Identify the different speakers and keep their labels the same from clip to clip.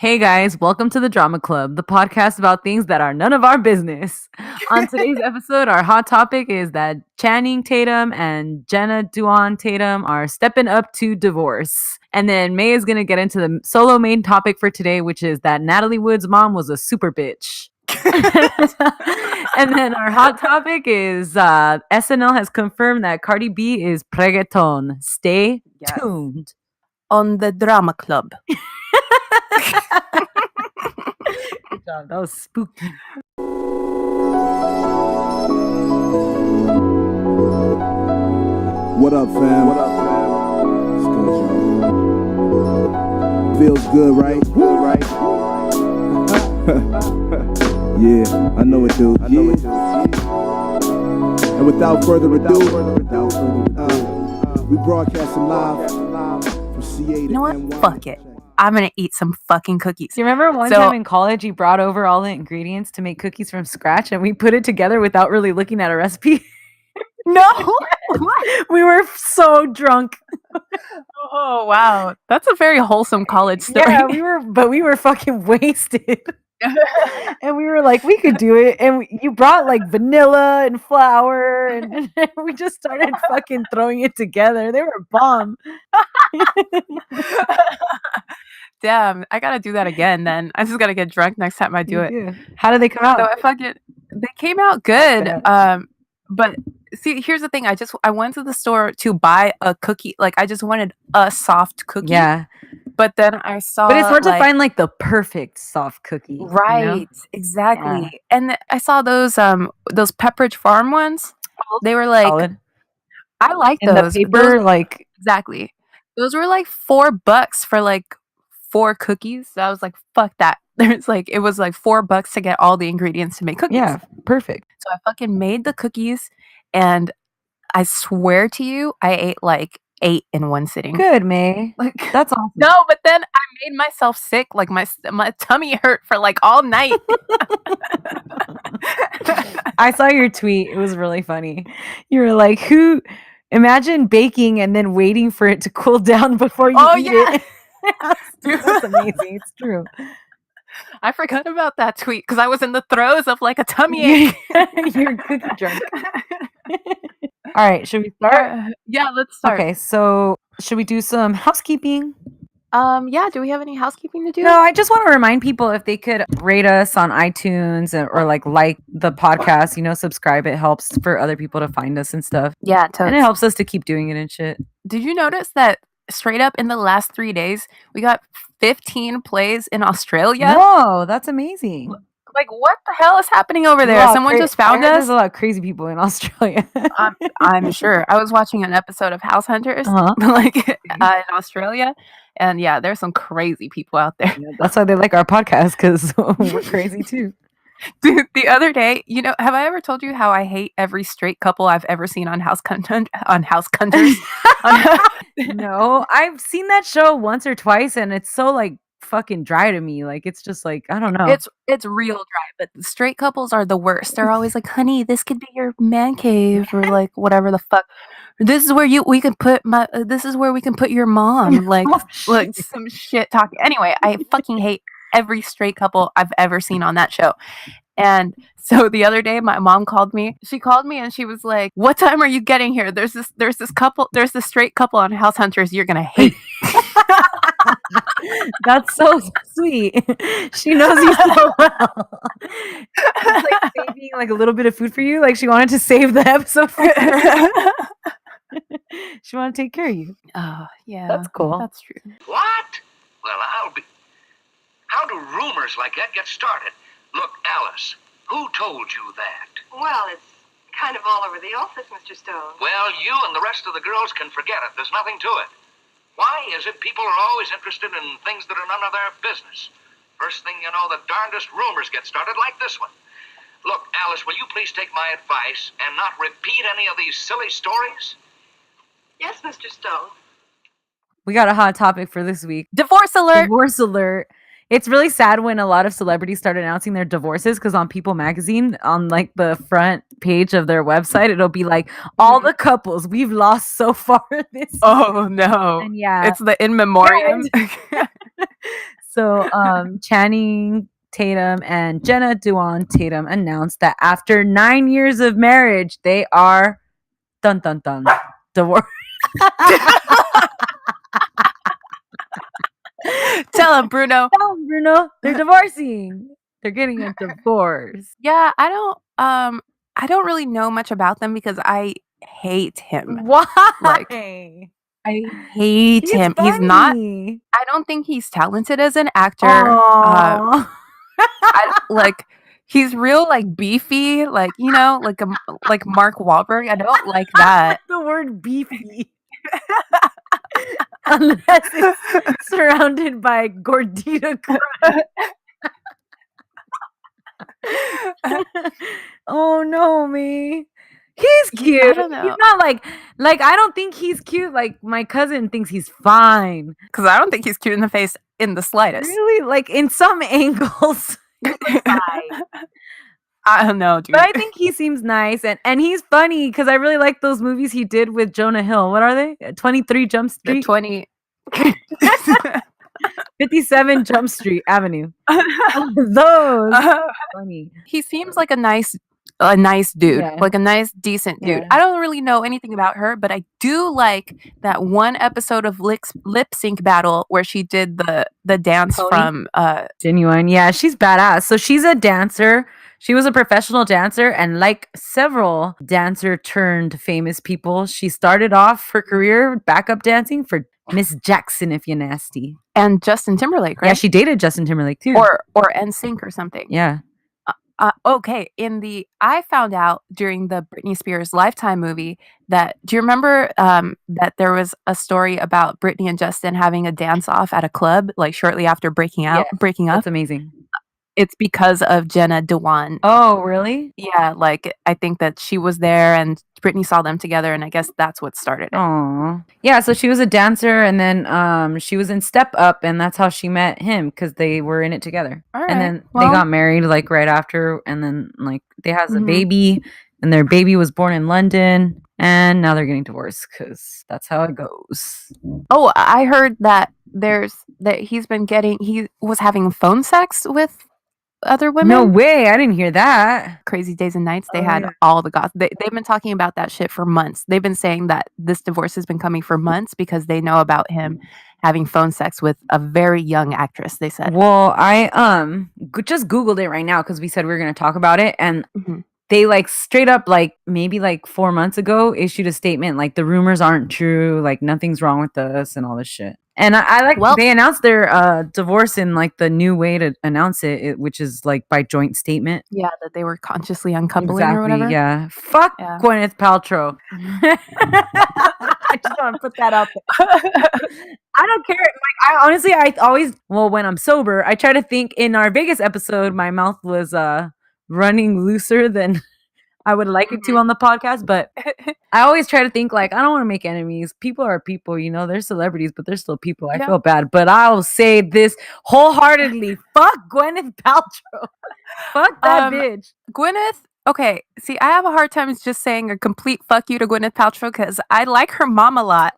Speaker 1: Hey guys, welcome to the Drama Club, the podcast about things that are none of our business. On today's episode, our hot topic is that Channing Tatum and Jenna Dewan Tatum are stepping up to divorce. And then May is going to get into the solo main topic for today, which is that Natalie Wood's mom was a super bitch. And then our hot topic is SNL has confirmed that Cardi B is reggaeton. Stay tuned.
Speaker 2: On the Drama Club.
Speaker 1: Good job. That was spooky.
Speaker 3: What up, fam? It's good, y'all. Feels good, right? Yeah, I know it, dude. And without further ado, we broadcasting live from CA to
Speaker 2: You know what?
Speaker 3: NY.
Speaker 2: Fuck it. I'm gonna eat some fucking cookies.
Speaker 1: Do you remember one time in college you brought over all the ingredients to make cookies from scratch and we put it together without really looking at a recipe?
Speaker 2: No. What?
Speaker 1: We were so drunk.
Speaker 2: Oh wow. That's a very wholesome college story.
Speaker 1: Yeah, we were fucking wasted. And we were like, we could do it. And you brought like vanilla and flour and we just started fucking throwing it together. They were bomb.
Speaker 2: Damn, I gotta do that again then. I just gotta get drunk next time I do it.
Speaker 1: Yeah. How did they come out?
Speaker 2: So they came out good. But see, here's the thing. I went to the store to buy a cookie. Like I just wanted a soft cookie.
Speaker 1: Yeah.
Speaker 2: But then I saw
Speaker 1: But it's hard to find like the perfect soft cookie.
Speaker 2: Right,
Speaker 1: you know?
Speaker 2: exactly. Yeah. And I saw those Pepperidge Farm ones. They were like
Speaker 1: solid.
Speaker 2: I like
Speaker 1: in
Speaker 2: those.
Speaker 1: The paper, like
Speaker 2: exactly. Those were like $4 for like 4 cookies. So I was like, fuck that. There's like it was like $4 to get all the ingredients to make cookies.
Speaker 1: Yeah, perfect.
Speaker 2: So I fucking made the cookies, and I swear to you, I ate like 8 in one sitting.
Speaker 1: Good, May. Like that's awesome.
Speaker 2: No, but then I made myself sick. Like my tummy hurt for like all night.
Speaker 1: I saw your tweet. It was really funny. You were like, imagine baking and then waiting for it to cool down before you eat it. That's amazing. It's true.
Speaker 2: I forgot about that tweet because I was in the throes of like a tummy ache.
Speaker 1: You're cookie drunk. All right, should we start?
Speaker 2: Yeah, let's start.
Speaker 1: Okay, so should we do some housekeeping?
Speaker 2: Yeah, do we have any housekeeping to do?
Speaker 1: No, I just want to remind people if they could rate us on iTunes or like the podcast, subscribe. It helps for other people to find us and stuff.
Speaker 2: Yeah, totally.
Speaker 1: And it helps us to keep doing it and shit.
Speaker 2: Did you notice that straight up in the last 3 days, we got 15 plays in Australia?
Speaker 1: Whoa, that's amazing.
Speaker 2: Like, what the hell is happening over there? Someone just found us?
Speaker 1: There's a lot of crazy people in Australia.
Speaker 2: I'm sure. I was watching an episode of House Hunters, in Australia. And yeah, there's some crazy people out there.
Speaker 1: Yeah, that's why they like our podcast, because we're crazy too.
Speaker 2: Dude, the other day, have I ever told you how I hate every straight couple I've ever seen on House Hunters?
Speaker 1: No, I've seen that show once or twice, and it's so like fucking dry to me. Like it's just like I don't know.
Speaker 2: It's real dry, but the straight couples are the worst. They're always like, "Honey, this could be your man cave," or like whatever the fuck. This is where we can put this is where we can put your mom. Like like some shit talking. Anyway, I fucking hate every straight couple I've ever seen on that show. And so the other day my mom called me. She called me and she was like, "What time are you getting here? There's this straight couple on House Hunters you're gonna hate."
Speaker 1: That's so sweet. She knows you so well. She's like saving like a little bit of food for you. Like she wanted to save the episode for you. She wanted to take care of you.
Speaker 2: Oh, yeah.
Speaker 1: That's cool.
Speaker 2: That's true.
Speaker 4: What? Well, how do rumors like that get started? Look, Alice, who told you that?
Speaker 5: Well, it's kind of all over the office, Mr. Stone.
Speaker 4: Well, you and the rest of the girls can forget it. There's nothing to it. Why is it people are always interested in things that are none of their business? First thing you know, the darndest rumors get started like this one. Look, Alice, will you please take my advice and not repeat any of these silly stories?
Speaker 5: Yes, Mr. Stone.
Speaker 1: We got a hot topic for this week.
Speaker 2: Divorce alert.
Speaker 1: Divorce alert. It's really sad when a lot of celebrities start announcing their divorces, because on People magazine, on like the front page of their website, it'll be like all the couples we've lost so far this
Speaker 2: Oh no.
Speaker 1: And yeah.
Speaker 2: It's the in memoriam.
Speaker 1: So Channing Tatum and Jenna Dewan Tatum announced that after 9 years of marriage, they are dun dun dun divorced.
Speaker 2: Tell him, Bruno.
Speaker 1: Tell 'em, Bruno, they're divorcing. They're getting a divorce.
Speaker 2: Yeah, I don't really know much about them because I hate him.
Speaker 1: Why?
Speaker 2: I hate him. He's not.
Speaker 1: funny.
Speaker 2: I don't think he's talented as an actor.
Speaker 1: Aw.
Speaker 2: He's real like beefy, like like Mark Wahlberg. I don't like that.
Speaker 1: The word beefy. Unless it's surrounded by gordita crunch. Oh no, me. He's cute.
Speaker 2: I don't know.
Speaker 1: He's not like I don't think he's cute. Like my cousin thinks he's fine.
Speaker 2: Because I don't think he's cute in the face in the slightest.
Speaker 1: Really, like in some angles. He looks fine.
Speaker 2: I don't know, dude.
Speaker 1: But I think he seems nice and he's funny because I really like those movies he did with Jonah Hill. What are they? 23 Jump
Speaker 2: The
Speaker 1: Street?
Speaker 2: 20.
Speaker 1: 57 Jump Street Avenue. Those. Funny.
Speaker 2: He seems like a nice dude,
Speaker 1: Yeah.
Speaker 2: like a nice, decent dude.
Speaker 1: Yeah.
Speaker 2: I don't really know anything about her, but I do like that one episode of Lip Sync Battle where she did the dance
Speaker 1: Tony?
Speaker 2: from
Speaker 1: Genuine. Yeah, she's badass. So she's a dancer. She was a professional dancer, and like several dancer turned famous people, she started off her career backup dancing for Miss Jackson, if you're nasty.
Speaker 2: and Justin Timberlake, right?
Speaker 1: Yeah, she dated Justin Timberlake too.
Speaker 2: or NSYNC or something.
Speaker 1: yeah.
Speaker 2: Okay, I found out during the Britney Spears Lifetime movie that, do you remember that there was a story about Britney and Justin having a dance off at a club like shortly after breaking up?
Speaker 1: That's amazing.
Speaker 2: It's because of Jenna Dewan.
Speaker 1: Oh, really?
Speaker 2: Yeah, like I think that she was there and Britney saw them together, and I guess that's what started it.
Speaker 1: Oh, yeah. So she was a dancer, and then she was in Step Up, and that's how she met him because they were in it together.
Speaker 2: All
Speaker 1: And
Speaker 2: right,
Speaker 1: then
Speaker 2: well,
Speaker 1: they got married like right after, and then like they has a
Speaker 2: Mhm.
Speaker 1: baby, and their baby was born in London, and now they're getting divorced because that's how it goes.
Speaker 2: Oh, I heard that he was having phone sex with other women.
Speaker 1: No way! I didn't hear that.
Speaker 2: Crazy Days and Nights, they
Speaker 1: Oh,
Speaker 2: had
Speaker 1: yeah.
Speaker 2: all the gossip. They've been talking about that shit for months. They've been saying that this divorce has been coming for months because they know about him having phone sex with a very young actress, they said.
Speaker 1: Well, I just Googled it right now because we said we were going to talk about it, and
Speaker 2: Mhm.
Speaker 1: they like straight up like maybe like 4 months ago issued a statement like the rumors aren't true, like nothing's wrong with us and all this shit. And I like
Speaker 2: Well-
Speaker 1: they announced their divorce in like the new way to announce it, which is like by joint statement.
Speaker 2: Yeah, that they were consciously uncoupling or whatever.
Speaker 1: Yeah. Fuck
Speaker 2: Yeah.
Speaker 1: Gwyneth Paltrow. I just want to put that out there. I don't care. Like I honestly, when I'm sober, I try to think. In our Vegas episode, my mouth was running looser than I would like it to on the podcast, but I always try to think like I don't want to make enemies. People are people, they're celebrities, but they're still people. I
Speaker 2: Yeah.
Speaker 1: feel bad, but I'll say this wholeheartedly. Fuck Gwyneth Paltrow. Fuck that bitch.
Speaker 2: Gwyneth, okay, see, I have a hard time just saying a complete fuck you to Gwyneth Paltrow because I like her mom a lot.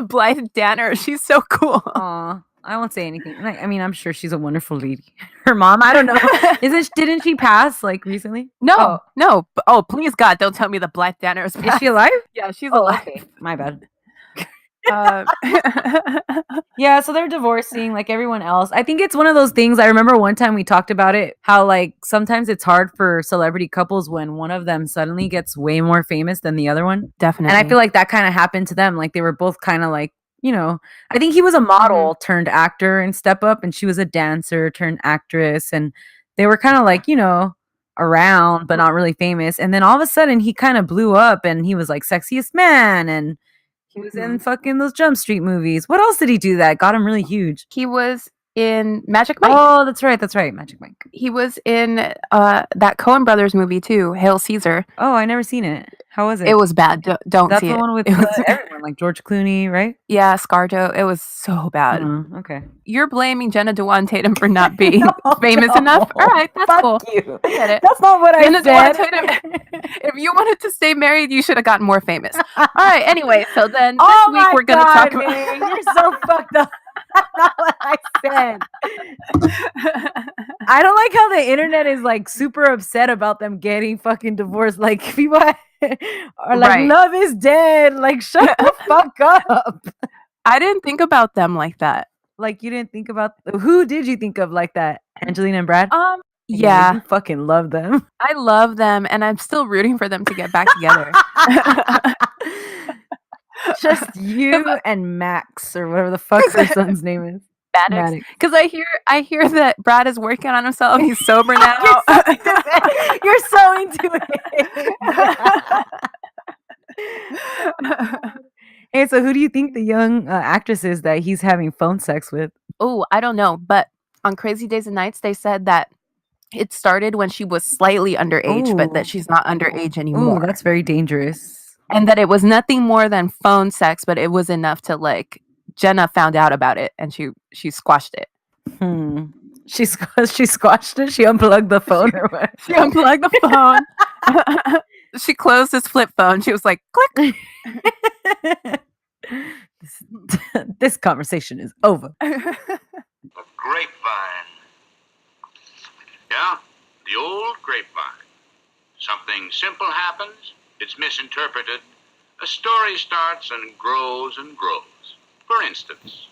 Speaker 2: Blythe Danner, she's so cool.
Speaker 1: Aw, I won't say anything. Like, I mean, I'm sure she's a wonderful lady. Her mom, I don't know. Didn't she pass like recently?
Speaker 2: No, no. Oh, please God, don't tell me the Blythe Danner is
Speaker 1: Is she alive?
Speaker 2: Yeah, she's
Speaker 1: Oh,
Speaker 2: alive.
Speaker 1: okay. My bad.
Speaker 2: Uh,
Speaker 1: Yeah, so they're divorcing like everyone else. I think it's one of those things. I remember one time we talked about it, how like sometimes it's hard for celebrity couples when one of them suddenly gets way more famous than the other one.
Speaker 2: Definitely.
Speaker 1: And I feel like that kind of happened to them. Like they were both kind of like, I think he was a model turned actor in Step Up, and she was a dancer turned actress. And they were kind of like, around, but not really famous. And then all of a sudden he kind of blew up and he was like sexiest man. And he was in fucking those Jump Street movies. What else did he do that got him really huge?
Speaker 2: he was in Magic Mike.
Speaker 1: Oh, that's right. Magic Mike.
Speaker 2: He was in that Coen Brothers movie too, Hail Caesar.
Speaker 1: Oh, I never seen it. How was it?
Speaker 2: It was bad. Don't
Speaker 1: That's
Speaker 2: see
Speaker 1: the
Speaker 2: it.
Speaker 1: one with
Speaker 2: It was-
Speaker 1: everyone, like George Clooney, right?
Speaker 2: Yeah, ScarJo. It was so bad.
Speaker 1: Okay.
Speaker 2: You're blaming Jenna Dewan Tatum for not being famous enough. All right, that's
Speaker 1: Fuck
Speaker 2: cool.
Speaker 1: you.
Speaker 2: I get it.
Speaker 1: That's not what
Speaker 2: Jenna
Speaker 1: I
Speaker 2: Dewan
Speaker 1: said.
Speaker 2: Tatum, if you wanted to stay married, you should have gotten more famous. All right. Anyway, so then this
Speaker 1: Oh
Speaker 2: week
Speaker 1: my
Speaker 2: we're gonna
Speaker 1: God,
Speaker 2: talk about.
Speaker 1: man, you're so fucked up. not what I said. I don't like how the internet is like super upset about them getting fucking divorced. Like people are like,
Speaker 2: Right.
Speaker 1: love is dead. Like, shut the fuck up.
Speaker 2: I didn't think about them like that.
Speaker 1: Like, you didn't think about who did you think of like that? Angelina and Brad?
Speaker 2: Yeah,
Speaker 1: you fucking love them.
Speaker 2: I love them, and I'm still rooting for them to get back together.
Speaker 1: Just you and Max or whatever the fuck her son's name is.
Speaker 2: Maddox. Because I hear that Brad is working on himself. He's sober now.
Speaker 1: You're so into it. Hey, so who do you think the young actress is that he's having phone sex with?
Speaker 2: Oh, I don't know. But on Crazy Days and Nights, they said that it started when she was slightly underage, but that she's not underage anymore.
Speaker 1: Oh, that's very dangerous.
Speaker 2: And that it was nothing more than phone sex, but it was enough to like Jenna found out about it and she squashed it.
Speaker 1: She squashed it. She unplugged the phone or what?
Speaker 2: She unplugged the phone. She closed his flip phone. She was like, click.
Speaker 1: This conversation is over.
Speaker 4: A grapevine. Yeah, the old grapevine. Something simple happens, it's misinterpreted. A story starts and grows and grows. For instance,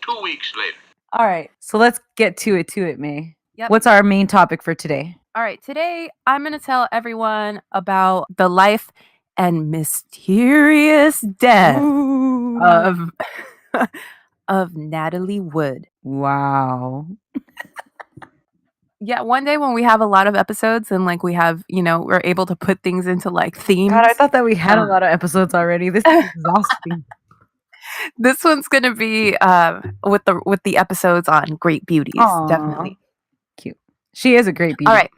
Speaker 4: 2 weeks later.
Speaker 1: All right, so let's get to it, May.
Speaker 2: Yep.
Speaker 1: What's our main topic for today?
Speaker 2: All right, today I'm going to tell everyone about the life and mysterious death of Natalie Wood.
Speaker 1: Wow.
Speaker 2: Yeah, one day when we have a lot of episodes and like we have, we're able to put things into like themes.
Speaker 1: God, I thought that we had a lot of episodes already. This is exhausting.
Speaker 2: This one's gonna be with the episodes on great beauties.
Speaker 1: Aww.
Speaker 2: Definitely.
Speaker 1: Cute. She is a great beauty.
Speaker 2: All right.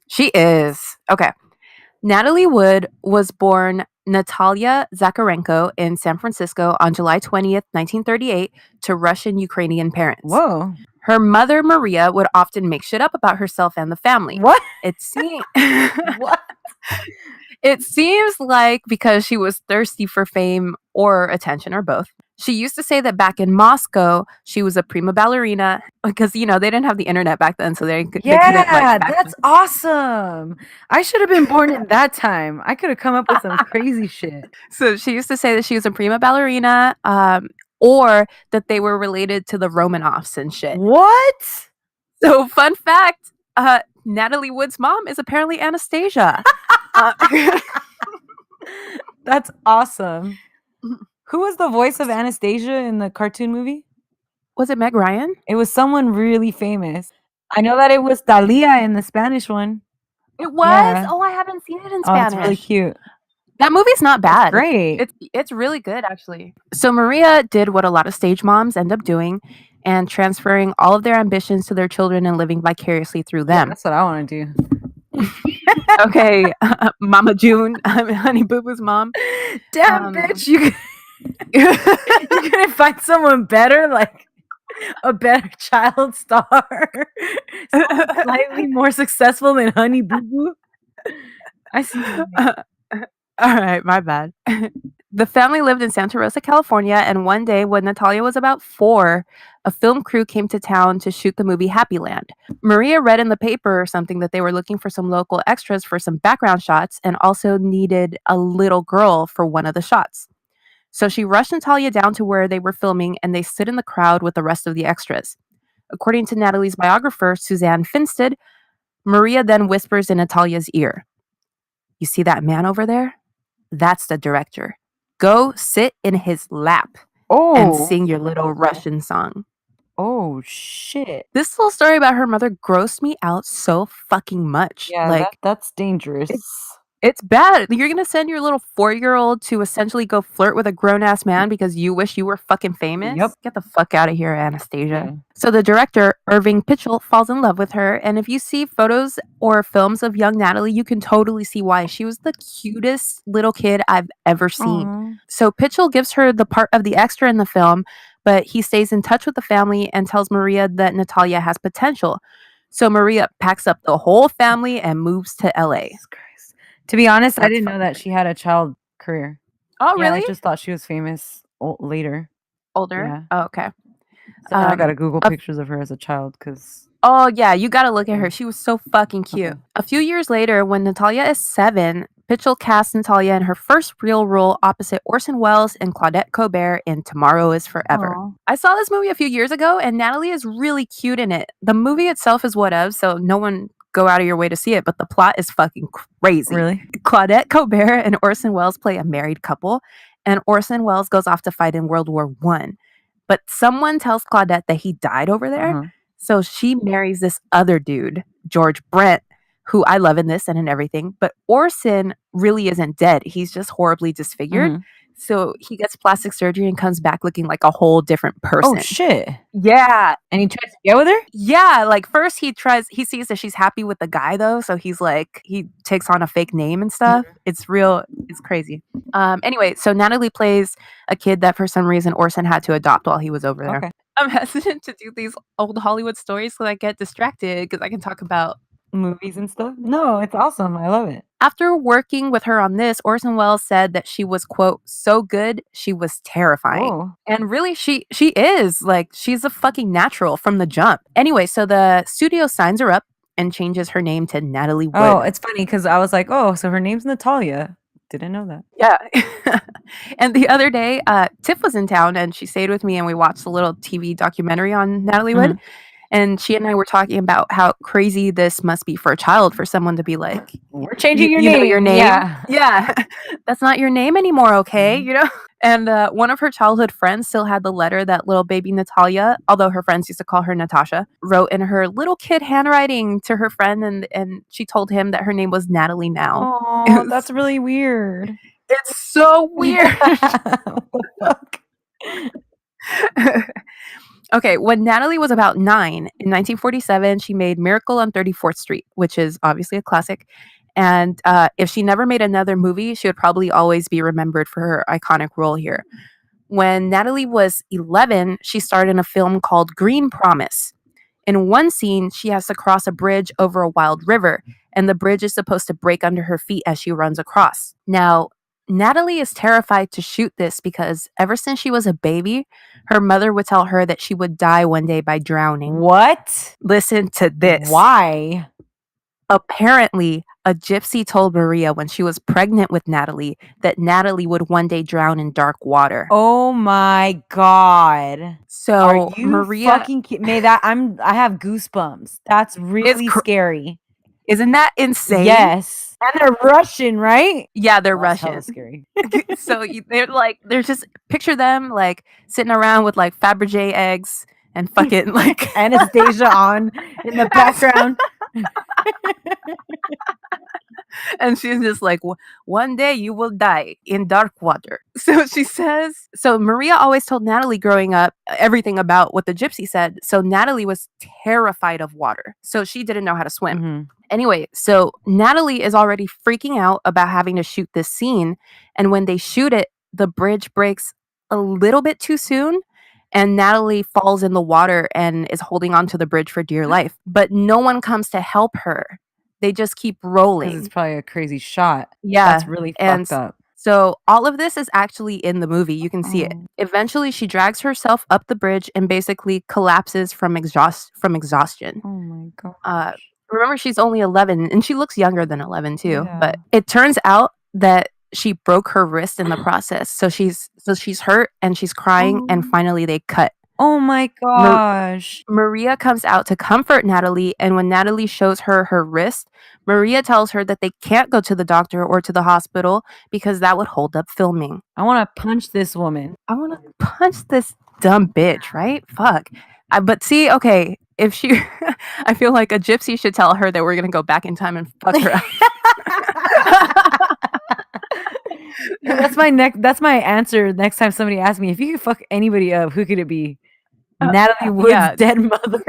Speaker 2: She is. Okay. Natalie Wood was born Natalia Zakharenko in San Francisco on July 20th, 1938 to Russian-Ukrainian parents.
Speaker 1: Whoa.
Speaker 2: Her mother, Maria, would often make shit up about herself and the family.
Speaker 1: What?
Speaker 2: What? It seems like because she was thirsty for fame or attention or both. She used to say that back in Moscow, she was a prima ballerina because, they didn't have the internet back then. So they couldn't.
Speaker 1: That's awesome. I should have been born in that time. I could have come up with some crazy shit.
Speaker 2: So she used to say that she was a prima ballerina or that they were related to the Romanovs and shit.
Speaker 1: What?
Speaker 2: So fun fact, Natalie Wood's mom is apparently Anastasia.
Speaker 1: That's awesome. Who was the voice of Anastasia in the cartoon movie?
Speaker 2: Was it Meg Ryan?
Speaker 1: It was someone really famous. I know that it was Thalia in the Spanish one.
Speaker 2: It was?
Speaker 1: Yeah.
Speaker 2: Oh, I haven't seen it in Spanish.
Speaker 1: It's really cute.
Speaker 2: That movie's not bad.
Speaker 1: It's great.
Speaker 2: It's really good, actually. So Maria did what a lot of stage moms end up doing and transferring all of their ambitions to their children and living vicariously through them.
Speaker 1: Yeah, that's what I want to do.
Speaker 2: Okay, Mama June, Honey Boo Boo's mom.
Speaker 1: Damn, bitch, you couldn't find someone better, like a better child star, slightly more successful than Honey Boo Boo. I see.
Speaker 2: All right, my bad. The family lived in Santa Rosa, California, and one day when Natalia was about 4, a film crew came to town to shoot the movie Happy Land. Maria read in the paper or something that they were looking for some local extras for some background shots and also needed a little girl for one of the shots. So she rushed Natalia down to where they were filming and they stood in the crowd with the rest of the extras. According to Natalie's biographer, Suzanne Finstead, Maria then whispers in Natalia's ear, "You see that man over there? That's the director. Go sit in his lap and sing your little Russian song."
Speaker 1: Oh, shit.
Speaker 2: This little story about her mother grossed me out so fucking much.
Speaker 1: Yeah, that's dangerous.
Speaker 2: It's bad. You're going to send your little 4-year-old to essentially go flirt with a grown-ass man because you wish you were fucking famous?
Speaker 1: Yep.
Speaker 2: Get the fuck out of here, Anastasia.
Speaker 1: Yeah.
Speaker 2: So the director, Irving Pitchell, falls in love with her. And if you see photos or films of young Natalie, you can totally see why. She was the cutest little kid I've ever seen.
Speaker 1: Aww.
Speaker 2: So Pitchell gives her the part of the extra in the film, but he stays in touch with the family and tells Maria that Natalia has potential. So Maria packs up the whole family and moves to LA.
Speaker 1: To be honest, I didn't know that she had a child career.
Speaker 2: Oh,
Speaker 1: Yeah,
Speaker 2: really?
Speaker 1: I just thought she was famous later.
Speaker 2: Older?
Speaker 1: Yeah.
Speaker 2: Oh, okay.
Speaker 1: I gotta Google
Speaker 2: a-
Speaker 1: pictures of her as a child because
Speaker 2: Oh, yeah, you gotta look at her. She was so fucking cute.
Speaker 1: Okay.
Speaker 2: A few years later, when Natalia is 7, Pitchell cast Natalia in her first real role opposite Orson Welles and Claudette Colbert in Tomorrow is Forever.
Speaker 1: Aw.
Speaker 2: I saw this movie a few years ago, and Natalie is really cute in it. The movie itself is whatever, so no one go out of your way to see it, but the plot is fucking crazy.
Speaker 1: Really?
Speaker 2: Claudette Colbert and Orson Welles play a married couple, and Orson Welles goes off to fight in World War I. But someone tells Claudette that he died over there.
Speaker 1: Uh-huh.
Speaker 2: So she marries this other dude, George Brent, who I love in this and in everything. But Orson really isn't dead. He's just horribly disfigured.
Speaker 1: Mhm.
Speaker 2: So he gets plastic surgery and comes back looking like a whole different person.
Speaker 1: Oh shit!
Speaker 2: Yeah.
Speaker 1: And he tries to get with her.
Speaker 2: Yeah. Like first he sees that she's happy with the guy though. So he's like, he takes on a fake name and stuff. It's crazy. Anyway, so Natalie plays a kid that for some reason Orson had to adopt while he was over there.
Speaker 1: Okay.
Speaker 2: I'm hesitant to do these old Hollywood stories because I get distracted because I can talk about.
Speaker 1: Movies and stuff. No, it's awesome. I love it.
Speaker 2: After working with her on this, Orson Welles said that she was, quote, so good, she was terrifying.
Speaker 1: Oh.
Speaker 2: And really, she is. Like, she's a fucking natural from the jump. Anyway, so the studio signs her up and changes her name to Natalie Wood.
Speaker 1: Oh, it's funny because I was like, oh, so her name's Natalia. Didn't know that.
Speaker 2: Yeah. And the other day, Tiff was in town and she stayed with me and we watched a little TV documentary on Natalie Wood. And she and I were talking about how crazy this must be for a child, for someone to be like,
Speaker 1: we're changing your
Speaker 2: you
Speaker 1: name.
Speaker 2: know your name.
Speaker 1: Yeah.
Speaker 2: Yeah. That's not your name anymore, okay? You know? And one of her childhood friends still had the letter that little baby Natalia, although her friends used to call her Natasha, wrote in her little kid handwriting to her friend. And she told him that her name was Natalie now.
Speaker 1: Oh, that's really weird.
Speaker 2: It's so weird.
Speaker 1: What the fuck?
Speaker 2: Okay, when Natalie was about 9, in 1947, she made Miracle on 34th Street, which is obviously a classic. And if she never made another movie, she would probably always be remembered for her iconic role here. When Natalie was 11, she starred in a film called Green Promise. In one scene, she has to cross a bridge over a wild river, and the bridge is supposed to break under her feet as she runs across. Now, Natalie is terrified to shoot this because ever since she was a baby, her mother would tell her that she would die one day by drowning.
Speaker 1: What?
Speaker 2: Listen to this.
Speaker 1: Why?
Speaker 2: Apparently, a gypsy told Maria when she was pregnant with Natalie that Natalie would one day drown in dark water.
Speaker 1: Oh my god.
Speaker 2: So
Speaker 1: Are you
Speaker 2: Maria,
Speaker 1: fucking I have goosebumps. That's really scary.
Speaker 2: isn't that insane?
Speaker 1: Yes. And they're Russian, right?
Speaker 2: Yeah, they're
Speaker 1: That's
Speaker 2: Russian.
Speaker 1: hella scary.
Speaker 2: So they're just picture them like sitting around with like Fabergé eggs and fucking like
Speaker 1: Anastasia on in the background.
Speaker 2: And she's just like, one day you will die in dark water. So she says, so Maria always told Natalie growing up everything about what the gypsy said. So Natalie was terrified of water. So she didn't know how to swim.
Speaker 1: Mm-hmm.
Speaker 2: Anyway, so Natalie is already freaking out about having to shoot this scene. And when they shoot it, the bridge breaks a little bit too soon. And Natalie falls in the water and is holding onto the bridge for dear life. But no one comes to help her. They just keep rolling.
Speaker 1: Because it's probably a crazy shot.
Speaker 2: Yeah.
Speaker 1: That's really fucked up.
Speaker 2: So all of this is actually in the movie. You can see it. Eventually, she drags herself up the bridge and basically collapses from exhaustion.
Speaker 1: Oh my god.
Speaker 2: Remember, she's only 11, and she looks younger than 11 too.
Speaker 1: Yeah.
Speaker 2: But it turns out that she broke her wrist in the process. So she's hurt and she's crying, and finally they cut.
Speaker 1: Oh my gosh.
Speaker 2: Maria comes out to comfort Natalie, and when Natalie shows her her wrist, Maria tells her that they can't go to the doctor or to the hospital because that would hold up filming.
Speaker 1: I want to punch this woman.
Speaker 2: I want to punch this dumb bitch, right? Fuck. But see, okay, if she, I feel like a gypsy should tell her that we're going to go back in time and fuck her up.
Speaker 1: That's my answer next time somebody asks me, if you could fuck anybody up, who could it be? Natalie Wood's dead mother.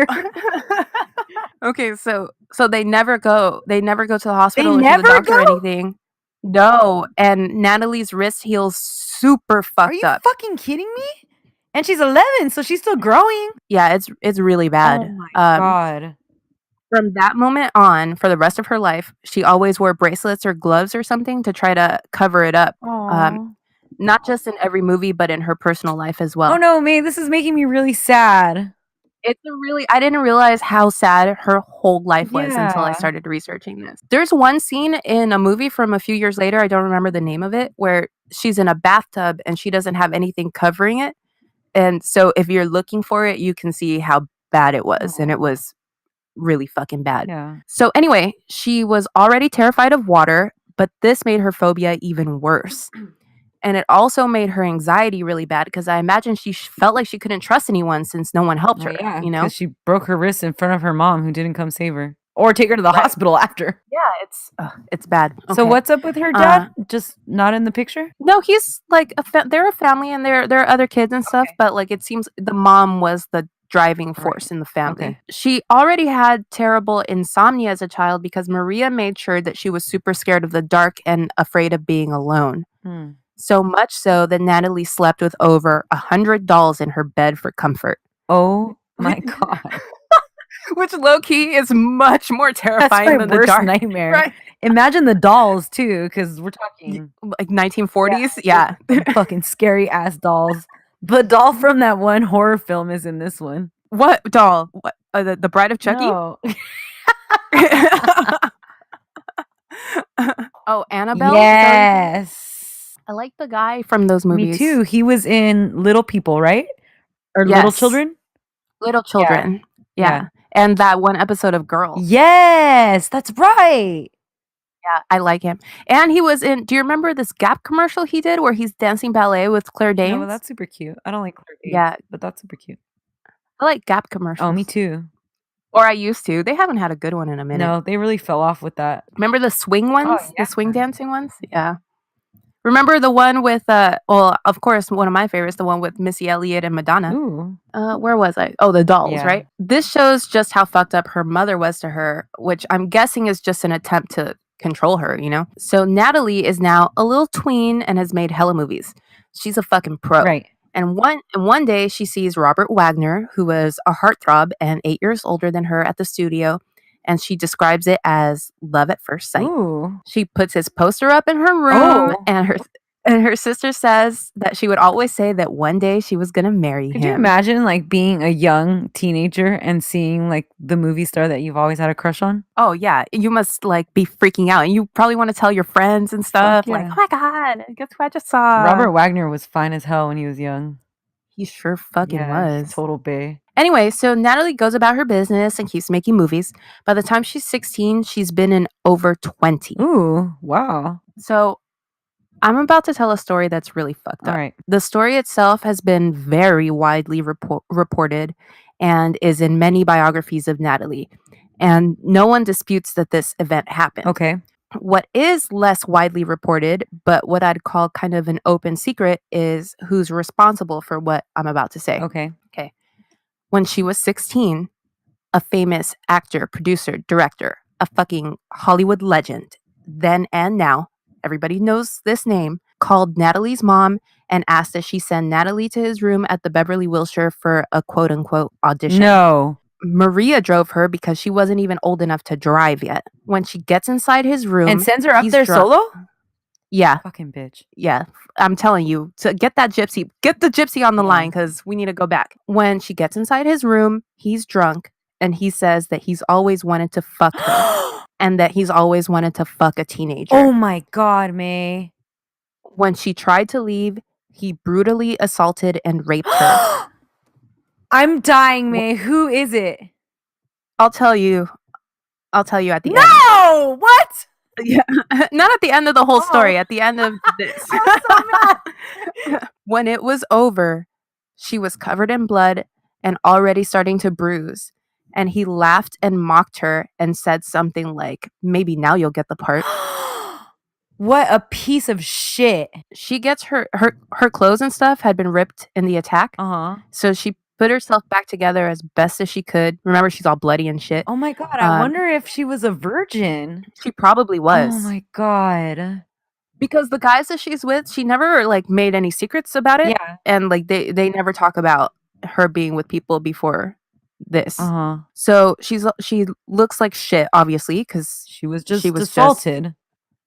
Speaker 2: Okay, so they never go to the hospital or to the
Speaker 1: never
Speaker 2: doctor or
Speaker 1: go?
Speaker 2: anything. No, and Natalie's wrist heals super fucked
Speaker 1: Are you
Speaker 2: up.
Speaker 1: fucking kidding me? And she's 11, so she's still growing.
Speaker 2: Yeah, it's really bad.
Speaker 1: Oh my god.
Speaker 2: From that moment on, for the rest of her life, she always wore bracelets or gloves or something to try to cover it up. not just in every movie, but in her personal life as well.
Speaker 1: Oh no, May, this is making me really sad.
Speaker 2: I didn't realize how sad her whole life was until I
Speaker 1: Yeah.
Speaker 2: started researching this. There's one scene in a movie from a few years later, I don't remember the name of it, where she's in a bathtub and she doesn't have anything covering it. And so if you're looking for it, you can see how bad it was. And it was really fucking bad.
Speaker 1: Yeah.
Speaker 2: So anyway, she was already terrified of water, but this made her phobia even worse. And it also made her anxiety really bad because I imagine she felt like she couldn't trust anyone since no one helped her,
Speaker 1: Yeah,
Speaker 2: you know?
Speaker 1: because she broke her wrist in front of her mom who didn't come save her or take her to the hospital after.
Speaker 2: Yeah, it's bad.
Speaker 1: So
Speaker 2: Okay.
Speaker 1: what's up with her dad? Just not in the picture?
Speaker 2: No, he's like they're a family and there are other kids and stuff, but like it seems the mom was the driving force in the family.
Speaker 1: Okay.
Speaker 2: She already had terrible insomnia as a child because Maria made sure that she was super scared of the dark and afraid of being alone. So much so that Natalie slept with over 100 dolls in her bed for comfort.
Speaker 1: Oh my God.
Speaker 2: Which low-key is much more terrifying than the dark
Speaker 1: nightmare.
Speaker 2: Right?
Speaker 1: Imagine the dolls too, because we're talking
Speaker 2: Like 1940s. Yeah.
Speaker 1: fucking scary ass dolls. The doll from that one horror film is in this one.
Speaker 2: What doll? What, the Bride of Chucky?
Speaker 1: No.
Speaker 2: Oh, Annabelle?
Speaker 1: Yes.
Speaker 2: I like the guy from those movies.
Speaker 1: Me too. He was in Little People, right? Or Little
Speaker 2: Yes.
Speaker 1: Children?
Speaker 2: Little Children. Yeah. And that one episode of Girls.
Speaker 1: Yes, that's right.
Speaker 2: Yeah, I like him. And he was in, do you remember this Gap commercial he did where he's dancing ballet with Claire Danes?
Speaker 1: No, that's super cute. I don't like Claire Danes,
Speaker 2: Yeah.
Speaker 1: but that's super cute.
Speaker 2: I like Gap commercials.
Speaker 1: Oh, me too.
Speaker 2: Or I used to. They haven't had a good one in a minute.
Speaker 1: No, they really fell off with that.
Speaker 2: Remember the swing ones?
Speaker 1: yeah.
Speaker 2: The swing dancing ones? Yeah. Remember the one with, well, of course, one of my favorites, the one with Missy Elliott and Madonna.
Speaker 1: Ooh.
Speaker 2: Where was I? Oh, the dolls,
Speaker 1: Yeah.
Speaker 2: right? This shows just how fucked up her mother was to her, which I'm guessing is just an attempt to control her, you know? So Natalie is now a little tween and has made hella movies. She's a fucking pro.
Speaker 1: Right.
Speaker 2: And one day she sees Robert Wagner, who was a heartthrob and 8 years older than her at the studio, and she describes it as love at first sight.
Speaker 1: Ooh.
Speaker 2: She puts his poster up in her room, and her sister says that she would always say that one day she was gonna marry him.
Speaker 1: Could you imagine like being a young teenager and seeing like the movie star that you've always had a crush on?
Speaker 2: Oh yeah, you must like be freaking out, and you probably want to tell your friends and stuff.
Speaker 1: Yeah.
Speaker 2: Like, oh my god, guess who I just saw?
Speaker 1: Robert Wagner was fine as hell when he was young.
Speaker 2: He sure fucking was.
Speaker 1: Total bae.
Speaker 2: Anyway, so Natalie goes about her business and keeps making movies. By the time she's 16, she's been in over 20.
Speaker 1: Ooh, wow.
Speaker 2: So I'm about to tell a story that's really fucked up.
Speaker 1: All right.
Speaker 2: The story itself has been very widely reported and is in many biographies of Natalie. And no one disputes that this event happened.
Speaker 1: Okay.
Speaker 2: What is less widely reported, but what I'd call kind of an open secret, is who's responsible for what I'm about to say.
Speaker 1: Okay.
Speaker 2: When she was 16, a famous actor, producer, director, a fucking Hollywood legend, then and now, everybody knows this name, called Natalie's mom and asked that she send Natalie to his room at the Beverly Wilshire for a quote-unquote audition.
Speaker 1: No.
Speaker 2: Maria drove her because she wasn't even old enough to drive yet. When she gets inside his room...
Speaker 1: And sends her up
Speaker 2: he's
Speaker 1: there solo?
Speaker 2: Yeah.
Speaker 1: Fucking bitch.
Speaker 2: Yeah. I'm telling you, to get the gypsy on the line, because we need to go back. When she gets inside his room, he's drunk, and he says that he's always wanted to fuck her, and that he's always wanted to fuck a teenager.
Speaker 1: Oh my God, May.
Speaker 2: When she tried to leave, he brutally assaulted and raped her.
Speaker 1: I'm dying, May. Who is it?
Speaker 2: I'll tell you at the end.
Speaker 1: No! What?
Speaker 2: Yeah. Not at the end of the whole story, at the end of this.
Speaker 1: I'm so mad.
Speaker 2: When it was over, she was covered in blood and already starting to bruise. And he laughed and mocked her and said something like, maybe now you'll get the part.
Speaker 1: What a piece of shit.
Speaker 2: She gets her clothes and stuff had been ripped in the attack.
Speaker 1: Uh-huh.
Speaker 2: So she put herself back together as best as she could. Remember, she's all bloody and shit.
Speaker 1: Oh my God. I wonder if she was a virgin.
Speaker 2: She probably was.
Speaker 1: Oh my God.
Speaker 2: Because the guys that she's with, she never like made any secrets about it.
Speaker 1: Yeah.
Speaker 2: And like they never talk about her being with people before this.
Speaker 1: Uh-huh.
Speaker 2: So she looks like shit, obviously, because
Speaker 1: She was just assaulted.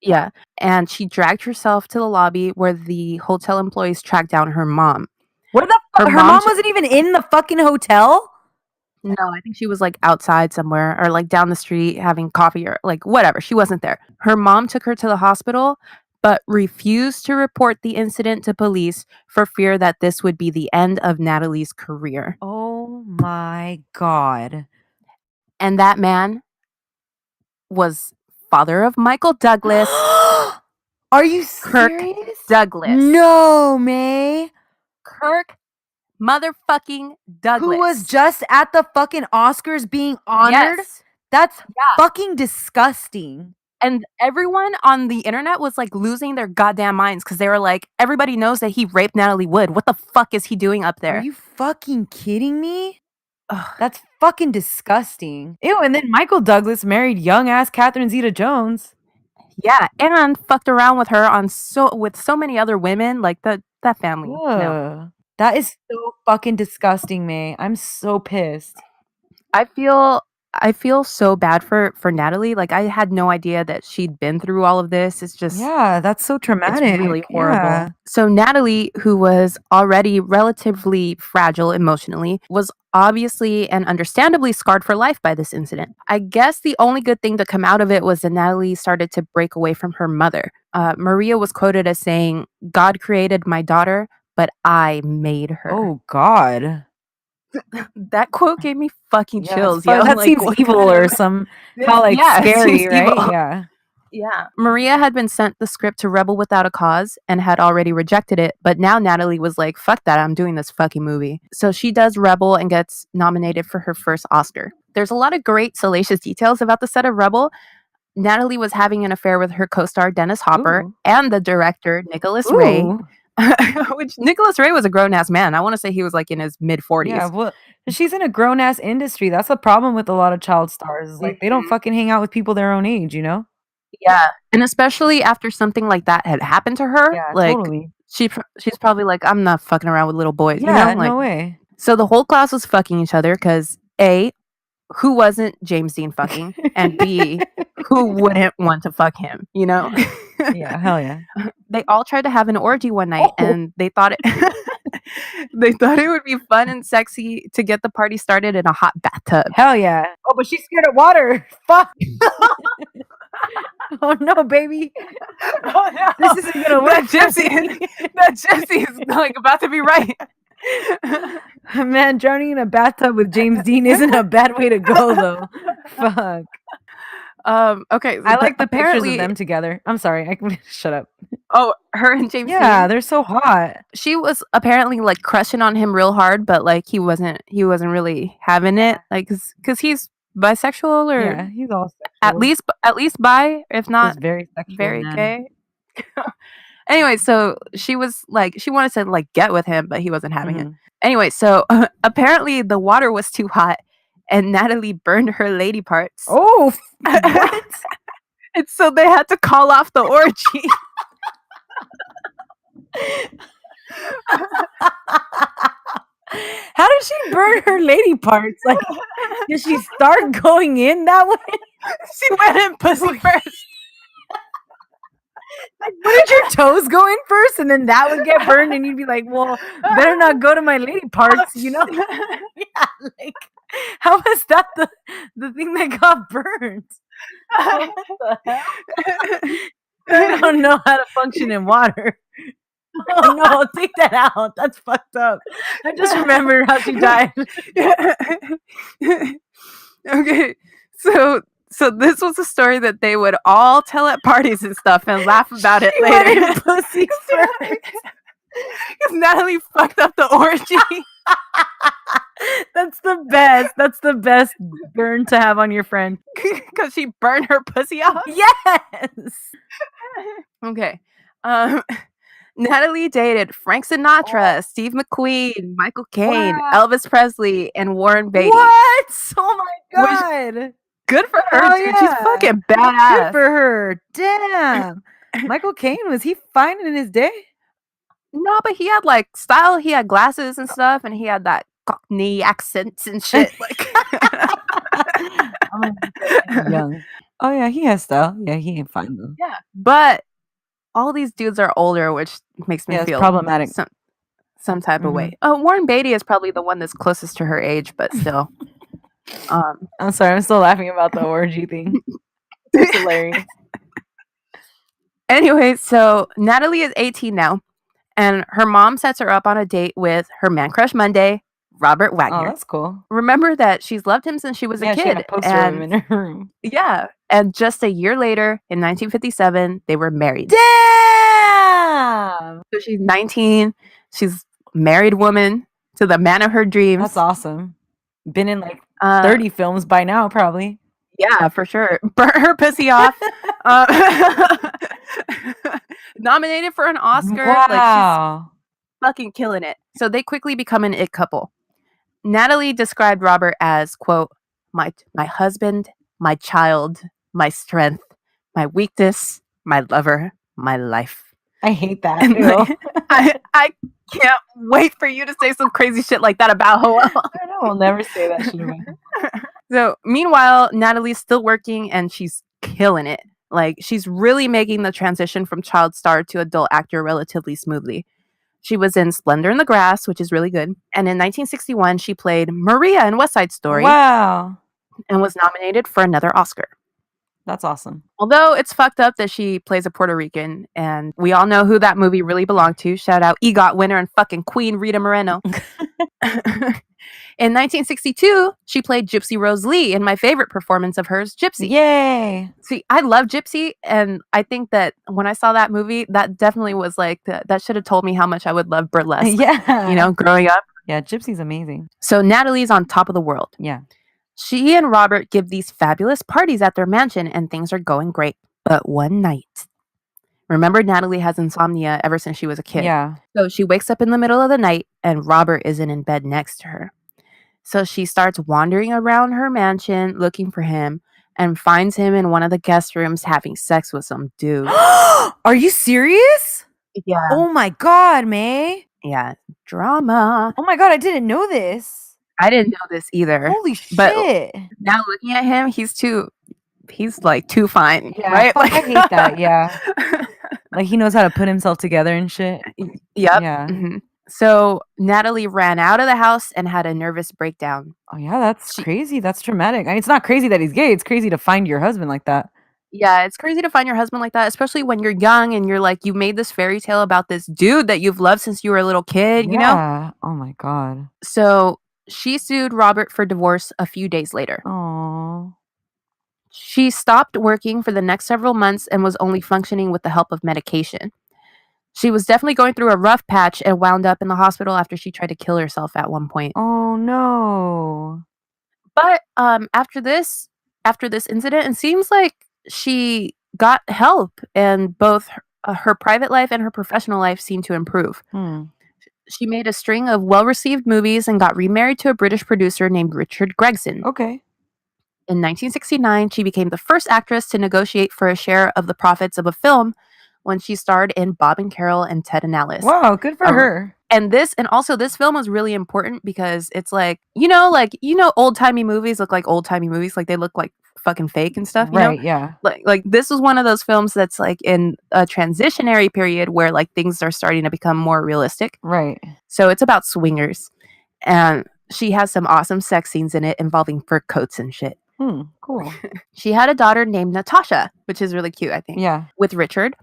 Speaker 2: Yeah. And she dragged herself to the lobby where the hotel employees tracked down her mom.
Speaker 1: What the fuck? Her mom wasn't even in the fucking hotel?
Speaker 2: No, I think she was like outside somewhere or like down the street having coffee or like whatever. She wasn't there. Her mom took her to the hospital, but refused to report the incident to police for fear that this would be the end of Natalie's career.
Speaker 1: Oh my God.
Speaker 2: And that man was father of Michael Douglas,
Speaker 1: Are you
Speaker 2: Kirk
Speaker 1: serious?
Speaker 2: Douglas.
Speaker 1: No, May.
Speaker 2: Kirk motherfucking Douglas.
Speaker 1: Who was just at the fucking Oscars being honored?
Speaker 2: Yes.
Speaker 1: That's fucking disgusting.
Speaker 2: And everyone on the internet was like losing their goddamn minds because they were like, everybody knows that he raped Natalie Wood. What the fuck is he doing up there?
Speaker 1: Are you fucking kidding me? Ugh, that's fucking disgusting. Ew, and then Michael Douglas married young ass Catherine Zeta-Jones.
Speaker 2: Yeah, and fucked around with her with so many other women. Like that family. No.
Speaker 1: That is so fucking disgusting, May. I'm so pissed.
Speaker 2: I feel so bad for Natalie. Like I had no idea that she'd been through all of this. It's just
Speaker 1: that's so traumatic.
Speaker 2: It's really horrible.
Speaker 1: Yeah.
Speaker 2: So Natalie, who was already relatively fragile emotionally, was obviously and understandably scarred for life by this incident. I guess the only good thing to come out of it was that Natalie started to break away from her mother. Maria was quoted as saying, "God created my daughter, but I made her."
Speaker 1: Oh God.
Speaker 2: That quote gave me fucking chills.
Speaker 1: That seems evil or some scary, right?
Speaker 2: Evil.
Speaker 1: Yeah.
Speaker 2: Yeah. Maria had been sent the script to Rebel Without a Cause and had already rejected it, but now Natalie was like, fuck that, I'm doing this fucking movie. So she does Rebel and gets nominated for her first Oscar. There's a lot of great salacious details about the set of Rebel. Natalie was having an affair with her co-star Dennis Hopper and the director Nicholas Ray. Which Nicholas Ray was a grown-ass man. I want to say he was like in his mid-40s.
Speaker 1: Yeah, well, she's in a grown-ass industry. That's the problem with a lot of child stars. Is like they don't fucking hang out with people their own age, you know?
Speaker 2: Yeah. And especially after something like that had happened to her.
Speaker 1: Yeah,
Speaker 2: like,
Speaker 1: totally.
Speaker 2: She's probably like, I'm not fucking around with little boys.
Speaker 1: Yeah,
Speaker 2: you know? Like,
Speaker 1: no way.
Speaker 2: So the whole class was fucking each other because A, who wasn't James Dean fucking? And B, who wouldn't want to fuck him, you know?
Speaker 1: Yeah, hell yeah.
Speaker 2: They all tried to have an orgy one night and they thought it would be fun and sexy to get the party started in a hot bathtub.
Speaker 1: Hell yeah. Oh, but she's scared of water. Fuck. Oh no, baby.
Speaker 2: Oh no.
Speaker 1: This isn't gonna work.
Speaker 2: That gypsy is like about to be right.
Speaker 1: Man, drowning in a bathtub with James Dean isn't a bad way to go though. Fuck.
Speaker 2: Okay.
Speaker 1: I like the pictures of them together. I'm sorry. I can shut up.
Speaker 2: Oh, her and James Dean.
Speaker 1: Yeah, they're so hot.
Speaker 2: She was apparently like crushing on him real hard, but like he wasn't really having it. Like cuz he's bisexual or
Speaker 1: yeah, he's all sexual.
Speaker 2: At least bi, if not
Speaker 1: he's very sexual,
Speaker 2: very
Speaker 1: man.
Speaker 2: gay. Anyway, so she was like she wanted to like get with him, but he wasn't having it. Anyway, so apparently the water was too hot and Natalie burned her lady parts.
Speaker 1: Oh, what?
Speaker 2: And so they had to call off the orgy.
Speaker 1: How did she burn her lady parts? Like, did she start going in that way?
Speaker 2: She went in pussy first.
Speaker 1: Like, wouldn't your toes go in first and then that would get burned and you'd be like, well, better not go to my lady parts, you know? Yeah, like, how was that the thing that got burned? What the hell? I don't know how to function in water. Oh no, take that out. That's fucked up. I just remembered how she died.
Speaker 2: Okay, so this was a story that they would all tell at parties and stuff and laugh about it later.
Speaker 1: Went in pussy first.
Speaker 2: Because Natalie fucked up the orgy.
Speaker 1: That's the best. That's the best burn to have on your friend.
Speaker 2: Because she burned her pussy off?
Speaker 1: Yes.
Speaker 2: Okay. Natalie dated Frank Sinatra, Steve McQueen, Michael Caine, Elvis Presley, and Warren Beatty.
Speaker 1: What? Oh my God.
Speaker 2: Good for her,
Speaker 1: Hell
Speaker 2: dude.
Speaker 1: yeah.
Speaker 2: She's fucking badass.
Speaker 1: Good for her. Damn. Michael Caine, was he fine in his day?
Speaker 2: No, but he had like style. He had glasses and stuff, and he had that Cockney accents and shit. Like,
Speaker 1: I'm young. Oh yeah, he has style. Yeah, he ain't fine though.
Speaker 2: Yeah, but all these dudes are older, which makes me
Speaker 1: Yeah, it's
Speaker 2: feel
Speaker 1: problematic.
Speaker 2: some type of way. Oh, Warren Beatty is probably the one that's closest to her age, but still.
Speaker 1: I'm sorry, I'm still laughing about the orgy thing. It's hilarious.
Speaker 2: Anyway, so Natalie is 18 now, and her mom sets her up on a date with her man crush Monday, Robert
Speaker 1: Oh,
Speaker 2: Wagner.
Speaker 1: that's cool.
Speaker 2: Remember that she's loved him since she was a
Speaker 1: Yeah,
Speaker 2: kid.
Speaker 1: she had a poster of him in her room.
Speaker 2: Yeah, and just a year later, in 1957, they were married.
Speaker 1: Damn!
Speaker 2: So she's 19. She's a married woman to the man of her dreams.
Speaker 1: That's awesome. Been in like 30 films by now, probably.
Speaker 2: Yeah, for sure. Burnt her pussy off. Nominated for an Oscar.
Speaker 1: Wow.
Speaker 2: Like, she's fucking killing it. So they quickly become an it couple. Natalie described Robert as, quote, my husband, my child, my strength, my weakness, my lover, my life.
Speaker 1: I hate that.
Speaker 2: And I can't wait for you to say some crazy shit like that about Hoel.
Speaker 1: I know, I'll never say that shit about her.
Speaker 2: So meanwhile, Natalie's still working and she's killing it. Like, she's really making the transition from child star to adult actor relatively smoothly. She was in Splendor in the Grass, which is really good. And in 1961, she played Maria in West Side Story.
Speaker 1: Wow.
Speaker 2: And was nominated for another Oscar.
Speaker 1: That's awesome.
Speaker 2: Although it's fucked up that she plays a Puerto Rican, and we all know who that movie really belonged to. Shout out EGOT winner and fucking Queen Rita Moreno. In 1962, she played Gypsy Rose Lee in my favorite performance of hers, Gypsy.
Speaker 1: Yay!
Speaker 2: See, I love Gypsy, and I think that when I saw that movie, that definitely was like, that should have told me how much I would love burlesque.
Speaker 1: Yeah.
Speaker 2: You know, growing up.
Speaker 1: Yeah, Gypsy's amazing.
Speaker 2: So Natalie's on top of the world.
Speaker 1: Yeah.
Speaker 2: She and Robert give these fabulous parties at their mansion, and things are going great. But one night, remember, Natalie has insomnia ever since she was a kid.
Speaker 1: Yeah.
Speaker 2: So she wakes up in the middle of the night, and Robert isn't in bed next to her. So she starts wandering around her mansion looking for him and finds him in one of the guest rooms having sex with some dude.
Speaker 1: Are you serious?
Speaker 2: Yeah.
Speaker 1: Oh my God, May.
Speaker 2: Yeah. Drama.
Speaker 1: Oh my God, I didn't know this.
Speaker 2: I didn't know this either.
Speaker 1: Holy shit.
Speaker 2: But now looking at him, he's like too fine.
Speaker 1: Yeah,
Speaker 2: right?
Speaker 1: Like, I hate that. Yeah. Like, he knows how to put himself together and shit.
Speaker 2: Yep.
Speaker 1: Yeah.
Speaker 2: Mm-hmm. So Natalie ran out of the house and had a nervous breakdown.
Speaker 1: Oh yeah, that's crazy. That's traumatic. I mean, it's not crazy that he's gay. It's crazy to find your husband like that.
Speaker 2: Yeah, it's crazy to find your husband like that, especially when you're young and you're like, you made this fairy tale about this dude that you've loved since you were a little kid, you know?
Speaker 1: Oh my God.
Speaker 2: So she sued Robert for divorce a few days later.
Speaker 1: Oh.
Speaker 2: She stopped working for the next several months and was only functioning with the help of medication. She was definitely going through a rough patch and wound up in the hospital after she tried to kill herself at one point.
Speaker 1: Oh no.
Speaker 2: But after this incident, it seems like she got help, and both her private life and her professional life seemed to improve. She made a string of well-received movies and got remarried to a British producer named Richard Gregson.
Speaker 1: Okay.
Speaker 2: In 1969, she became the first actress to negotiate for a share of the profits of a film when she starred in Bob and Carol and Ted and Alice.
Speaker 1: Wow, good for her.
Speaker 2: And also this film was really important because it's like, old-timey movies look like old-timey movies. Like, they look like fucking fake and stuff, you know?
Speaker 1: Yeah.
Speaker 2: Like this was one of those films that's like in a transitionary period where like things are starting to become more realistic.
Speaker 1: Right.
Speaker 2: So it's about swingers. And she has some awesome sex scenes in it involving fur coats and shit.
Speaker 1: Cool.
Speaker 2: She had a daughter named Natasha, which is really cute, I think.
Speaker 1: Yeah.
Speaker 2: With Richard,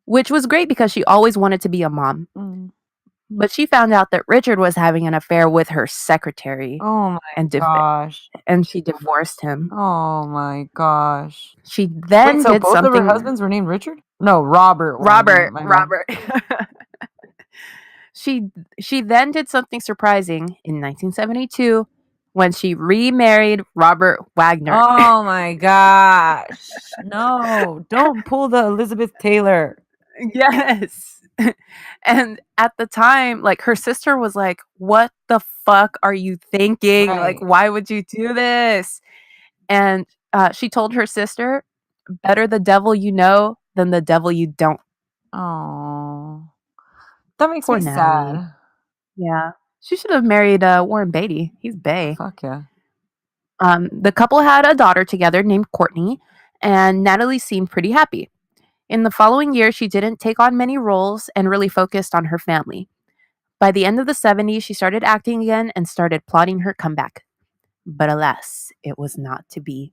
Speaker 2: which was great because she always wanted to be a mom. But she found out that Richard was having an affair with her secretary.
Speaker 1: Oh my gosh.
Speaker 2: And she divorced him.
Speaker 1: Oh my gosh.
Speaker 2: She then
Speaker 1: so
Speaker 2: did
Speaker 1: both
Speaker 2: something.
Speaker 1: of her husbands were named Richard? No, Robert.
Speaker 2: Robert.
Speaker 1: Robert.
Speaker 2: She then did something surprising in 1972 when she remarried Robert Wagner.
Speaker 1: Oh my gosh. No, don't pull the Elizabeth Taylor.
Speaker 2: Yes. And at the time, like, her sister was like, what the fuck are you thinking?
Speaker 1: Right.
Speaker 2: Like, why would you do this? And she told her sister, better the devil you know than the devil you don't.
Speaker 1: Oh, that makes
Speaker 2: Poor
Speaker 1: me
Speaker 2: Natalie.
Speaker 1: sad.
Speaker 2: Yeah. She should have married Warren Beatty. He's bae.
Speaker 1: Fuck yeah.
Speaker 2: The couple had a daughter together named Courtney, and Natalie seemed pretty happy. In the following year, she didn't take on many roles and really focused on her family. By the end of the 70s, she started acting again and started plotting her comeback. But alas, it was not to be.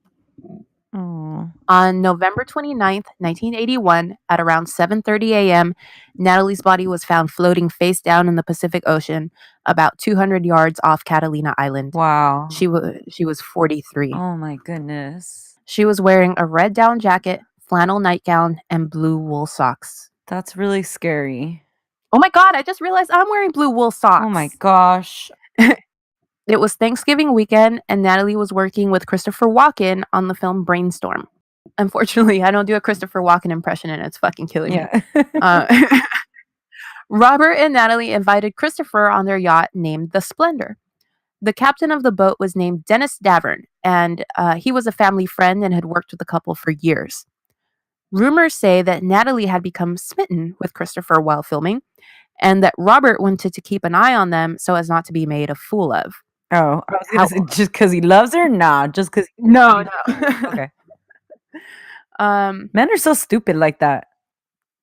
Speaker 1: Oh.
Speaker 2: On November 29th, 1981, at around 7:30 a.m., Natalie's body was found floating face down in the Pacific Ocean, about 200 yards off Catalina Island.
Speaker 1: Wow.
Speaker 2: She was 43.
Speaker 1: Oh my goodness.
Speaker 2: She was wearing a red down jacket, flannel nightgown, and blue wool socks.
Speaker 1: That's really scary.
Speaker 2: Oh my God, I just realized I'm wearing blue wool socks.
Speaker 1: Oh my gosh.
Speaker 2: It was Thanksgiving weekend, and Natalie was working with Christopher Walken on the film Brainstorm. Unfortunately, I don't do a Christopher Walken impression, and it's fucking killing me. Robert and Natalie invited Christopher on their yacht named the Splendor. The captain of the boat was named Dennis Davern, and he was a family friend and had worked with the couple for years. Rumors say that Natalie had become smitten with Christopher while filming, and that Robert wanted to keep an eye on them so as not to be made a fool of.
Speaker 1: Oh, I was gonna say, just because he loves her? Nah, just because.
Speaker 2: No.
Speaker 1: Okay. Men are so stupid like that.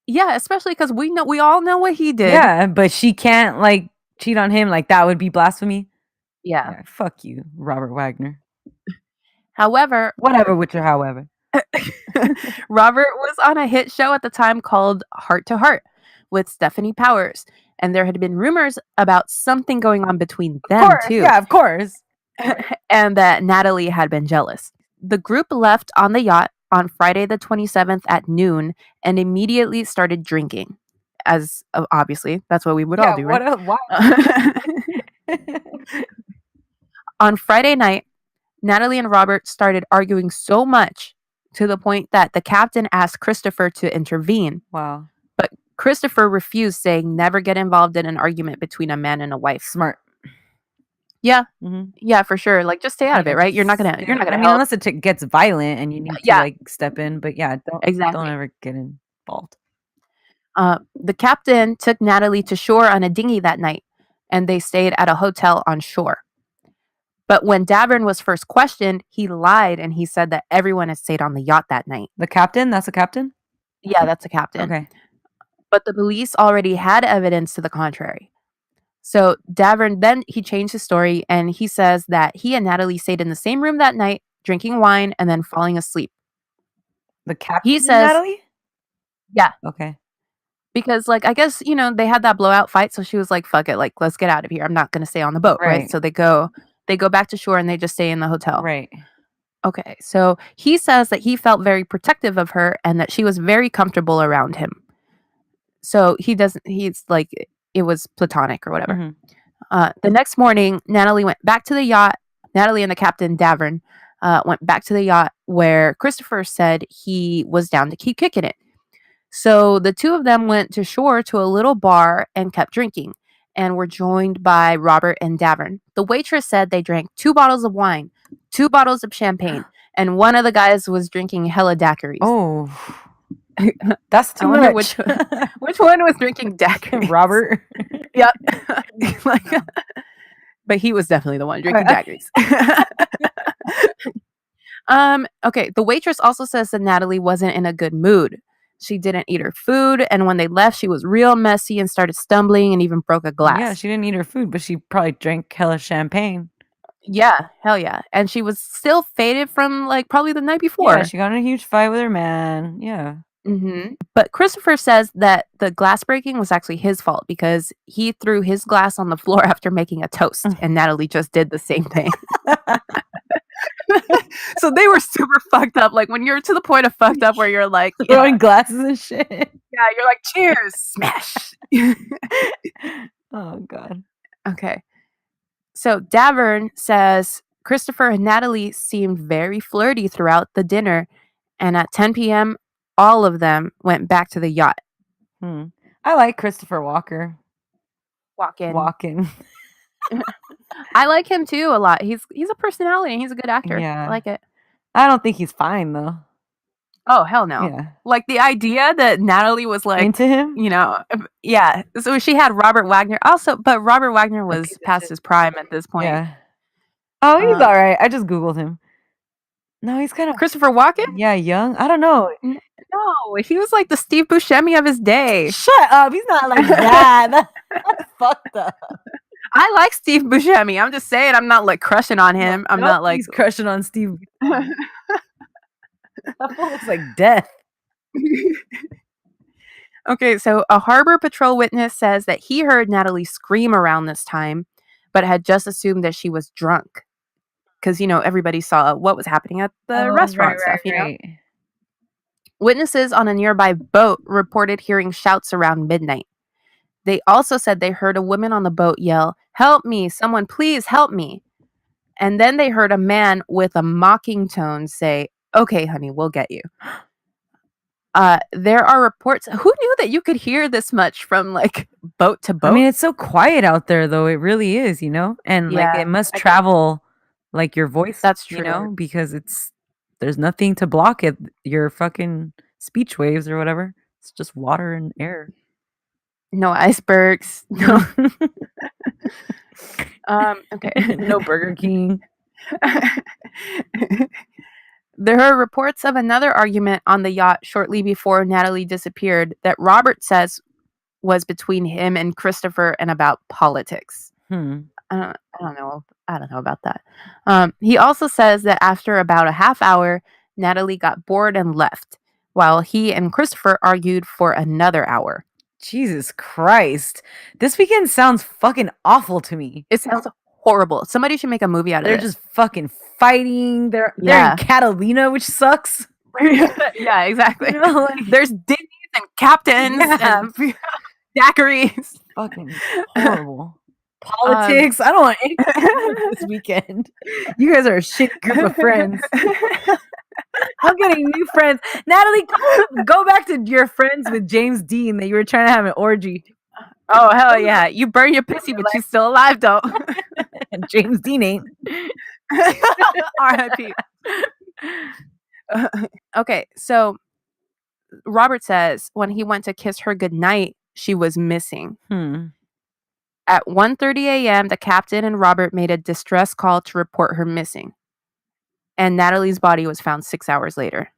Speaker 2: Yeah, especially because we all know what he did.
Speaker 1: Yeah, but she can't like cheat on him. Like that would be blasphemy.
Speaker 2: Yeah.
Speaker 1: Fuck you, Robert Wagner.
Speaker 2: However,
Speaker 1: Whatever with your however.
Speaker 2: Robert was on a hit show at the time called Heart to Heart with Stephanie Powers, and there had been rumors about something going on between them too.
Speaker 1: Yeah, of course.
Speaker 2: And that Natalie had been jealous. The group left on the yacht on Friday the 27th at noon and immediately started drinking. As obviously, that's what we would all do, right? On Friday night, Natalie and Robert started arguing so much to the point that the captain asked Christopher to intervene.
Speaker 1: Wow.
Speaker 2: But Christopher refused, saying never get involved in an argument between a man and a wife.
Speaker 1: Smart.
Speaker 2: Yeah.
Speaker 1: Mm-hmm.
Speaker 2: Yeah, for sure. Like, just stay out of it, right? You're not gonna help.
Speaker 1: Unless it gets violent and you need to like step in. But yeah, don't ever get involved.
Speaker 2: The captain took Natalie to shore on a dinghy that night, and they stayed at a hotel on shore. But when Davern was first questioned, he lied and he said that everyone had stayed on the yacht that night.
Speaker 1: The captain? That's a captain?
Speaker 2: Yeah, that's a captain.
Speaker 1: Okay.
Speaker 2: But the police already had evidence to the contrary. So Davern, then he changed his story and he says that he and Natalie stayed in the same room that night, drinking wine and then falling asleep.
Speaker 1: The captain,
Speaker 2: he says,
Speaker 1: Natalie?
Speaker 2: Yeah.
Speaker 1: Okay.
Speaker 2: Because, like, I guess, they had that blowout fight, so she was like, fuck it, like, let's get out of here. I'm not going to stay on the boat, right? So they go back to shore and they just stay in the hotel.
Speaker 1: Right.
Speaker 2: Okay, so he says that he felt very protective of her and that she was very comfortable around him. So he's like, it was platonic or whatever.
Speaker 1: Mm-hmm.
Speaker 2: The next morning, Natalie went back to the yacht. Natalie and the captain, Davern, went back to the yacht where Christopher said he was down to keep kicking it. So the two of them went to shore to a little bar and kept drinking and were joined by Robert and Davern. The waitress said they drank 2 bottles of wine, 2 bottles of champagne, and one of the guys was drinking hella daiquiris.
Speaker 1: Oh, that's too much.
Speaker 2: Which one was drinking daiquiris?
Speaker 1: Robert.
Speaker 2: Yep. But he was definitely the one drinking daiquiris. Okay, the waitress also says that Natalie wasn't in a good mood. She didn't eat her food, and when they left, she was real messy and started stumbling and even broke a glass.
Speaker 1: Yeah, she didn't eat her food, but she probably drank hella champagne.
Speaker 2: Yeah, hell yeah. And she was still faded from, like, probably the night before.
Speaker 1: Yeah, she got in a huge fight with her man. Yeah.
Speaker 2: Mm-hmm. But Christopher says that the glass breaking was actually his fault because he threw his glass on the floor after making a toast, and Natalie just did the same thing. So they were super fucked up. Like, when you're to the point of fucked up where you're like
Speaker 1: throwing glasses and shit.
Speaker 2: Yeah, you're like, cheers, smash.
Speaker 1: Oh, God.
Speaker 2: Okay. So Davern says Christopher and Natalie seemed very flirty throughout the dinner, and at 10 p.m., all of them went back to the yacht.
Speaker 1: I like Christopher Walken.
Speaker 2: I like him too a lot. He's a personality and he's a good actor.
Speaker 1: Yeah.
Speaker 2: I like it.
Speaker 1: I don't think he's fine though.
Speaker 2: Oh, hell no.
Speaker 1: Yeah.
Speaker 2: Like the idea that Natalie was like
Speaker 1: into him?
Speaker 2: Yeah. So she had Robert Wagner also, but Robert Wagner was past his prime at this point.
Speaker 1: Yeah. Oh, he's all right. I just Googled him. No, he's kind of
Speaker 2: Christopher Walken?
Speaker 1: young. I don't know.
Speaker 2: No, he was like the Steve Buscemi of his day.
Speaker 1: Shut up. He's not like that. That's fucked up.
Speaker 2: I like Steve Buscemi. I'm just saying, I'm not like crushing on him. I'm not like
Speaker 1: he's crushing on Steve. That fool looks like death.
Speaker 2: Okay, so a Harbor Patrol witness says that he heard Natalie scream around this time, but had just assumed that she was drunk. Because, everybody saw what was happening at the restaurant stuff, know? Witnesses on a nearby boat reported hearing shouts around midnight. They also said they heard a woman on the boat yell, "Help me, someone please help me." And then they heard a man with a mocking tone say, "Okay, honey, we'll get you." There are reports. Who knew that you could hear this much from like boat to boat?
Speaker 1: I mean, it's so quiet out there, though. It really is, and like it must travel like your voice.
Speaker 2: That's true.
Speaker 1: Because there's nothing to block it. Your fucking speech waves or whatever. It's just water and air.
Speaker 2: No icebergs. No. Okay.
Speaker 1: No Burger King.
Speaker 2: There are reports of another argument on the yacht shortly before Natalie disappeared that Robert says was between him and Christopher and about politics. I don't know about that. He also says that after about a half hour, Natalie got bored and left, while he and Christopher argued for another hour.
Speaker 1: Jesus Christ. This weekend sounds fucking awful to me.
Speaker 2: It sounds horrible. Somebody should make a movie out of it.
Speaker 1: They're just fucking fighting. They're in Catalina, which sucks.
Speaker 2: Yeah, exactly. There's dinghies and captains and daiquiris.
Speaker 1: Fucking horrible. Politics. I don't want anything this weekend. You guys are a shit group of friends. I'm getting new friends. Natalie, go back to your friends with James Dean that you were trying to have an orgy.
Speaker 2: Oh, hell yeah. You burn your pussy, but she's still alive, though.
Speaker 1: And James Dean ain't.
Speaker 2: R.I.P. Okay, so Robert says when he went to kiss her goodnight, she was missing. At 1:30 a.m., the captain and Robert made a distress call to report her missing. And Natalie's body was found 6 hours later.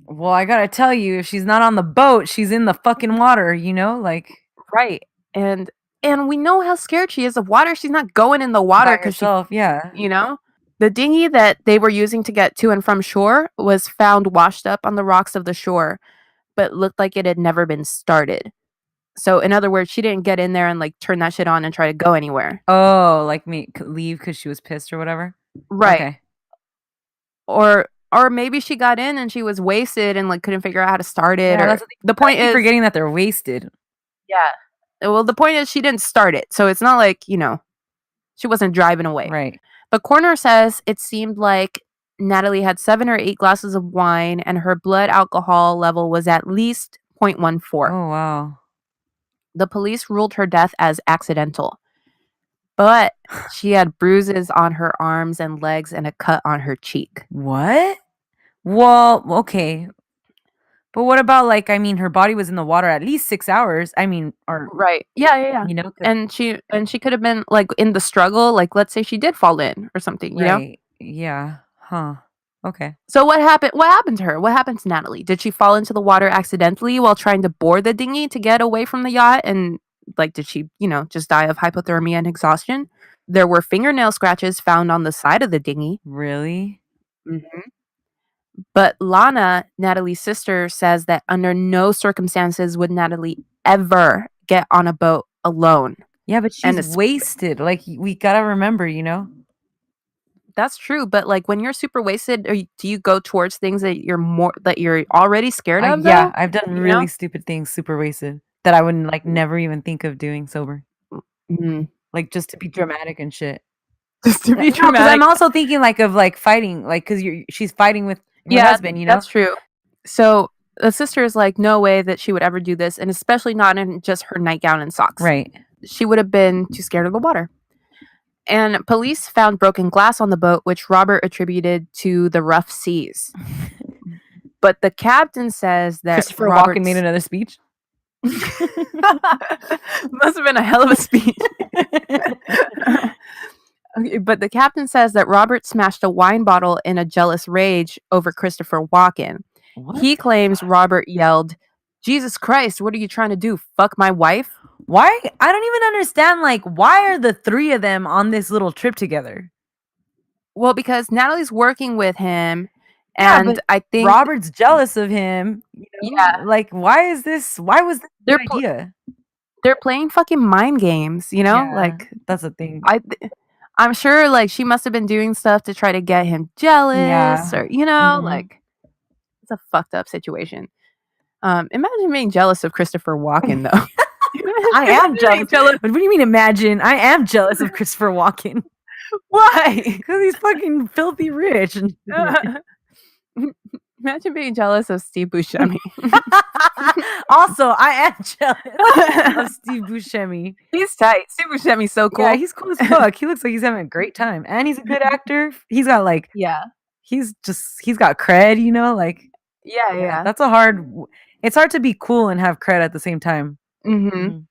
Speaker 1: Well, I gotta tell you, if she's not on the boat, she's in the fucking water, like...
Speaker 2: Right. And we know how scared she is of water. She's not going in the water because she...
Speaker 1: Yeah.
Speaker 2: The dinghy that they were using to get to and from shore was found washed up on the rocks of the shore, but looked like it had never been started. So, in other words, she didn't get in there and, like, turn that shit on and try to go anywhere.
Speaker 1: Oh, like leave because she was pissed or whatever?
Speaker 2: Right.
Speaker 1: Okay.
Speaker 2: Or maybe she got in and she was wasted and, like, couldn't figure out how to start it.
Speaker 1: Yeah,
Speaker 2: the point is...
Speaker 1: forgetting that they're wasted.
Speaker 2: Yeah. Well, the point is she didn't start it. So, it's not like, she wasn't driving away.
Speaker 1: Right.
Speaker 2: The coroner says it seemed like Natalie had 7 or 8 glasses of wine and her blood alcohol level was at least 0.14.
Speaker 1: Oh, wow.
Speaker 2: The police ruled her death as accidental, but she had bruises on her arms and legs and a cut on her cheek.
Speaker 1: What? Well, okay. But what about, her body was in the water at least 6 hours.
Speaker 2: Right. Yeah. And she could have been, like, in the struggle, like, let's say she did fall in or something, you know?
Speaker 1: Yeah. Huh. Okay.
Speaker 2: So what happened? What happened to her? What happened to Natalie? Did she fall into the water accidentally while trying to board the dinghy to get away from the yacht? And, like, did she, just die of hypothermia and exhaustion? There were fingernail scratches found on the side of the dinghy.
Speaker 1: Really?
Speaker 2: Mm-hmm. But Lana, Natalie's sister, says that under no circumstances would Natalie ever get on a boat alone.
Speaker 1: Yeah, but she's wasted. Like, we gotta remember,
Speaker 2: That's true, but, like, when you're super wasted, do you go towards things that you're already scared of?
Speaker 1: Yeah, I've done really stupid things super wasted that I would never even think of doing sober.
Speaker 2: Mm-hmm.
Speaker 1: Like, just to be dramatic and shit.
Speaker 2: Just to be dramatic.
Speaker 1: Because I'm also thinking of fighting, because she's fighting with her husband.
Speaker 2: That's true. So the sister is like, no way that she would ever do this, and especially not in just her nightgown and socks.
Speaker 1: Right.
Speaker 2: She would have been too scared of the water. And police found broken glass on the boat, which Robert attributed to the rough seas. But the captain says that
Speaker 1: Christopher Walken made another speech.
Speaker 2: Must have been a hell of a speech. Okay, but the captain says that Robert smashed a wine bottle in a jealous rage over Christopher Walken.
Speaker 1: What
Speaker 2: He
Speaker 1: the
Speaker 2: claims
Speaker 1: fuck?
Speaker 2: Robert yelled, "Jesus Christ, what are you trying to do? Fuck my wife?"
Speaker 1: Why? I don't even understand. Like, why are the three of them on this little trip together?
Speaker 2: Well, because Natalie's working with him,
Speaker 1: Yeah,
Speaker 2: and
Speaker 1: but
Speaker 2: I think
Speaker 1: Robert's jealous of him.
Speaker 2: yeah,
Speaker 1: Like, why is this? Why was this a
Speaker 2: they're
Speaker 1: good
Speaker 2: pl-
Speaker 1: idea?
Speaker 2: they're playing fucking mind games,
Speaker 1: Yeah,
Speaker 2: Like
Speaker 1: that's the thing.
Speaker 2: I'm sure like she must have been doing stuff to try to get him jealous
Speaker 1: Yeah.
Speaker 2: or
Speaker 1: Mhm.
Speaker 2: like it's a fucked up situation. Imagine being jealous of Christopher Walken though.
Speaker 1: I
Speaker 2: Imagine
Speaker 1: am
Speaker 2: being
Speaker 1: jealous. What do you mean? Imagine? I am jealous of Christopher Walken
Speaker 2: Why?
Speaker 1: because he's fucking filthy rich. And
Speaker 2: Imagine being jealous of Steve Buscemi.
Speaker 1: also, I am jealous of Steve Buscemi.
Speaker 2: He's tight. Steve Buscemi's so cool.
Speaker 1: Yeah, he's cool as fuck. He looks like he's having a great time, and he's a good actor. He's got like,
Speaker 2: yeah.
Speaker 1: he's got cred. Like,
Speaker 2: Yeah.
Speaker 1: that's a hard. It's hard to be cool and have cred at the same time.
Speaker 2: Mm-hmm.
Speaker 1: Mhm.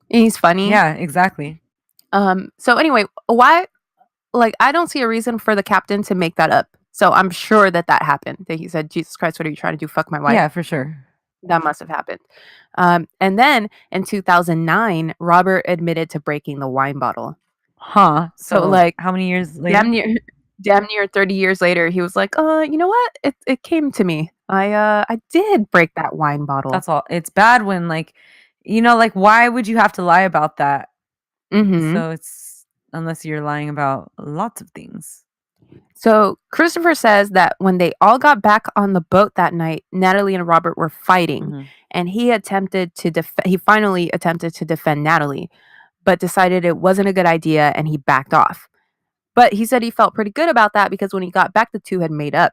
Speaker 2: He's funny.
Speaker 1: Yeah, exactly.
Speaker 2: So anyway, why? Like, I don't see a reason for the captain to make that up. So I'm sure that happened. That he said, "Jesus Christ, what are you trying to do? Fuck my wife."
Speaker 1: Yeah, for sure.
Speaker 2: That must have happened. And then in 2009, Robert admitted to breaking the wine bottle.
Speaker 1: Huh.
Speaker 2: So like,
Speaker 1: how many years later?
Speaker 2: damn near 30 years later, he was like, you know what? It came to me. I did break that wine bottle."
Speaker 1: That's all. It's bad when like, like why would you have to lie about that?
Speaker 2: Mm-hmm.
Speaker 1: So it's unless you're lying about lots of things.
Speaker 2: So Christopher says that when they all got back on the boat that night, Natalie and Robert were fighting,
Speaker 1: Mhm.
Speaker 2: and he finally attempted to defend Natalie, but decided it wasn't a good idea and he backed off. But he said he felt pretty good about that because when he got back, the two had made up.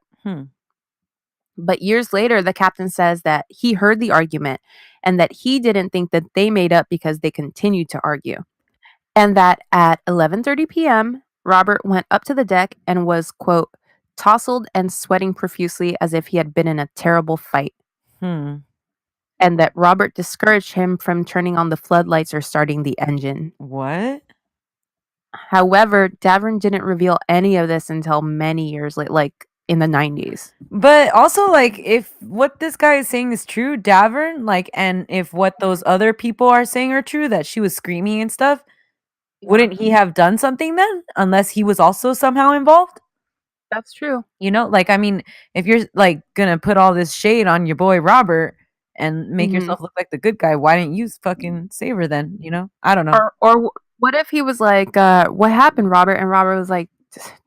Speaker 2: But years later, the captain says that he heard the argument and that he didn't think that they made up because they continued to argue. And that at 11:30 p.m., Robert went up to the deck and was, quote, tousled and sweating profusely as if he had been in a terrible fight.
Speaker 1: Hmm.
Speaker 2: And that Robert discouraged him from turning on the floodlights or starting the engine.
Speaker 1: What?
Speaker 2: However, Davern didn't reveal any of this until many years later, like in the 90s.
Speaker 1: But also, like, if what this guy is saying is true, Davern, like, and if what those other people are saying are true, that she was screaming and stuff, wouldn't he have done something then? Unless he was also somehow involved?
Speaker 2: That's true.
Speaker 1: Like, I mean, if you're like gonna put all this shade on your boy Robert and make yourself look like the good guy, why didn't you fucking save her then? I don't know.
Speaker 2: Or what if he was like, what happened, Robert? And Robert was like,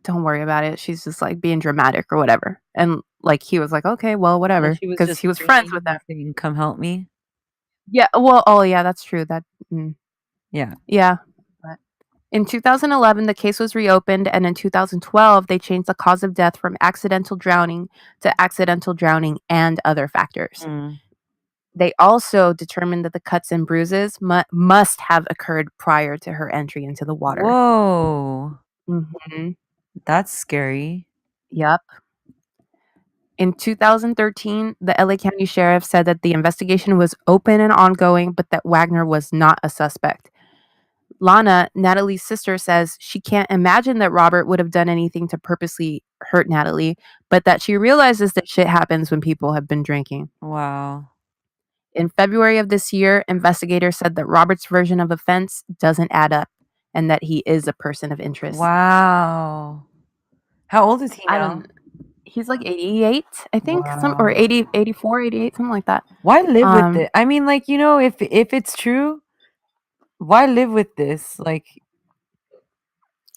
Speaker 2: don't worry about it. She's just like being dramatic or whatever. And like he was like, okay, well, whatever. Because he was friends with them.
Speaker 1: Saying, come help me.
Speaker 2: Yeah. Well, oh yeah, that's true.
Speaker 1: Yeah.
Speaker 2: Yeah. But in 2011, the case was reopened, and in 2012, they changed the cause of death from accidental drowning to accidental drowning and other factors. They also determined that the cuts and bruises must have occurred prior to her entry into the water.
Speaker 1: Whoa.
Speaker 2: Mm-hmm.
Speaker 1: That's scary.
Speaker 2: Yep. In 2013, the LA County Sheriff said that the investigation was open and ongoing, but that Wagner was not a suspect. Lana, Natalie's sister, says she can't imagine that Robert would have done anything to purposely hurt Natalie, but that she realizes that shit happens when people have been drinking.
Speaker 1: Wow.
Speaker 2: In February of this year, investigators said that Robert's version of events doesn't add up and that he is a person of interest.
Speaker 1: Wow. How old is he now?
Speaker 2: He's like 88, I think,
Speaker 1: Wow.
Speaker 2: or 80, 84, 88, something like that.
Speaker 1: Why live with it? I mean, like, if it's true, why live with this? Like,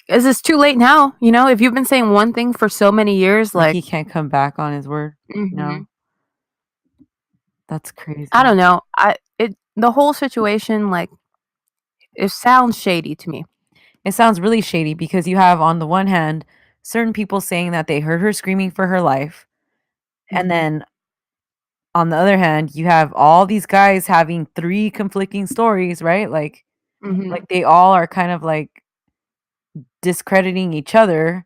Speaker 2: is this too late now? If you've been saying one thing for so many years, like
Speaker 1: he can't come back on his word.
Speaker 2: mm-hmm.
Speaker 1: No. That's crazy.
Speaker 2: I don't know. The whole situation, like, it sounds shady to me.
Speaker 1: It sounds really shady because you have, on the one hand, certain people saying that they heard her screaming for her life. Mm-hmm. And then on the other hand, you have all these guys having three conflicting stories, right? Like, like they all are kind of like discrediting each other.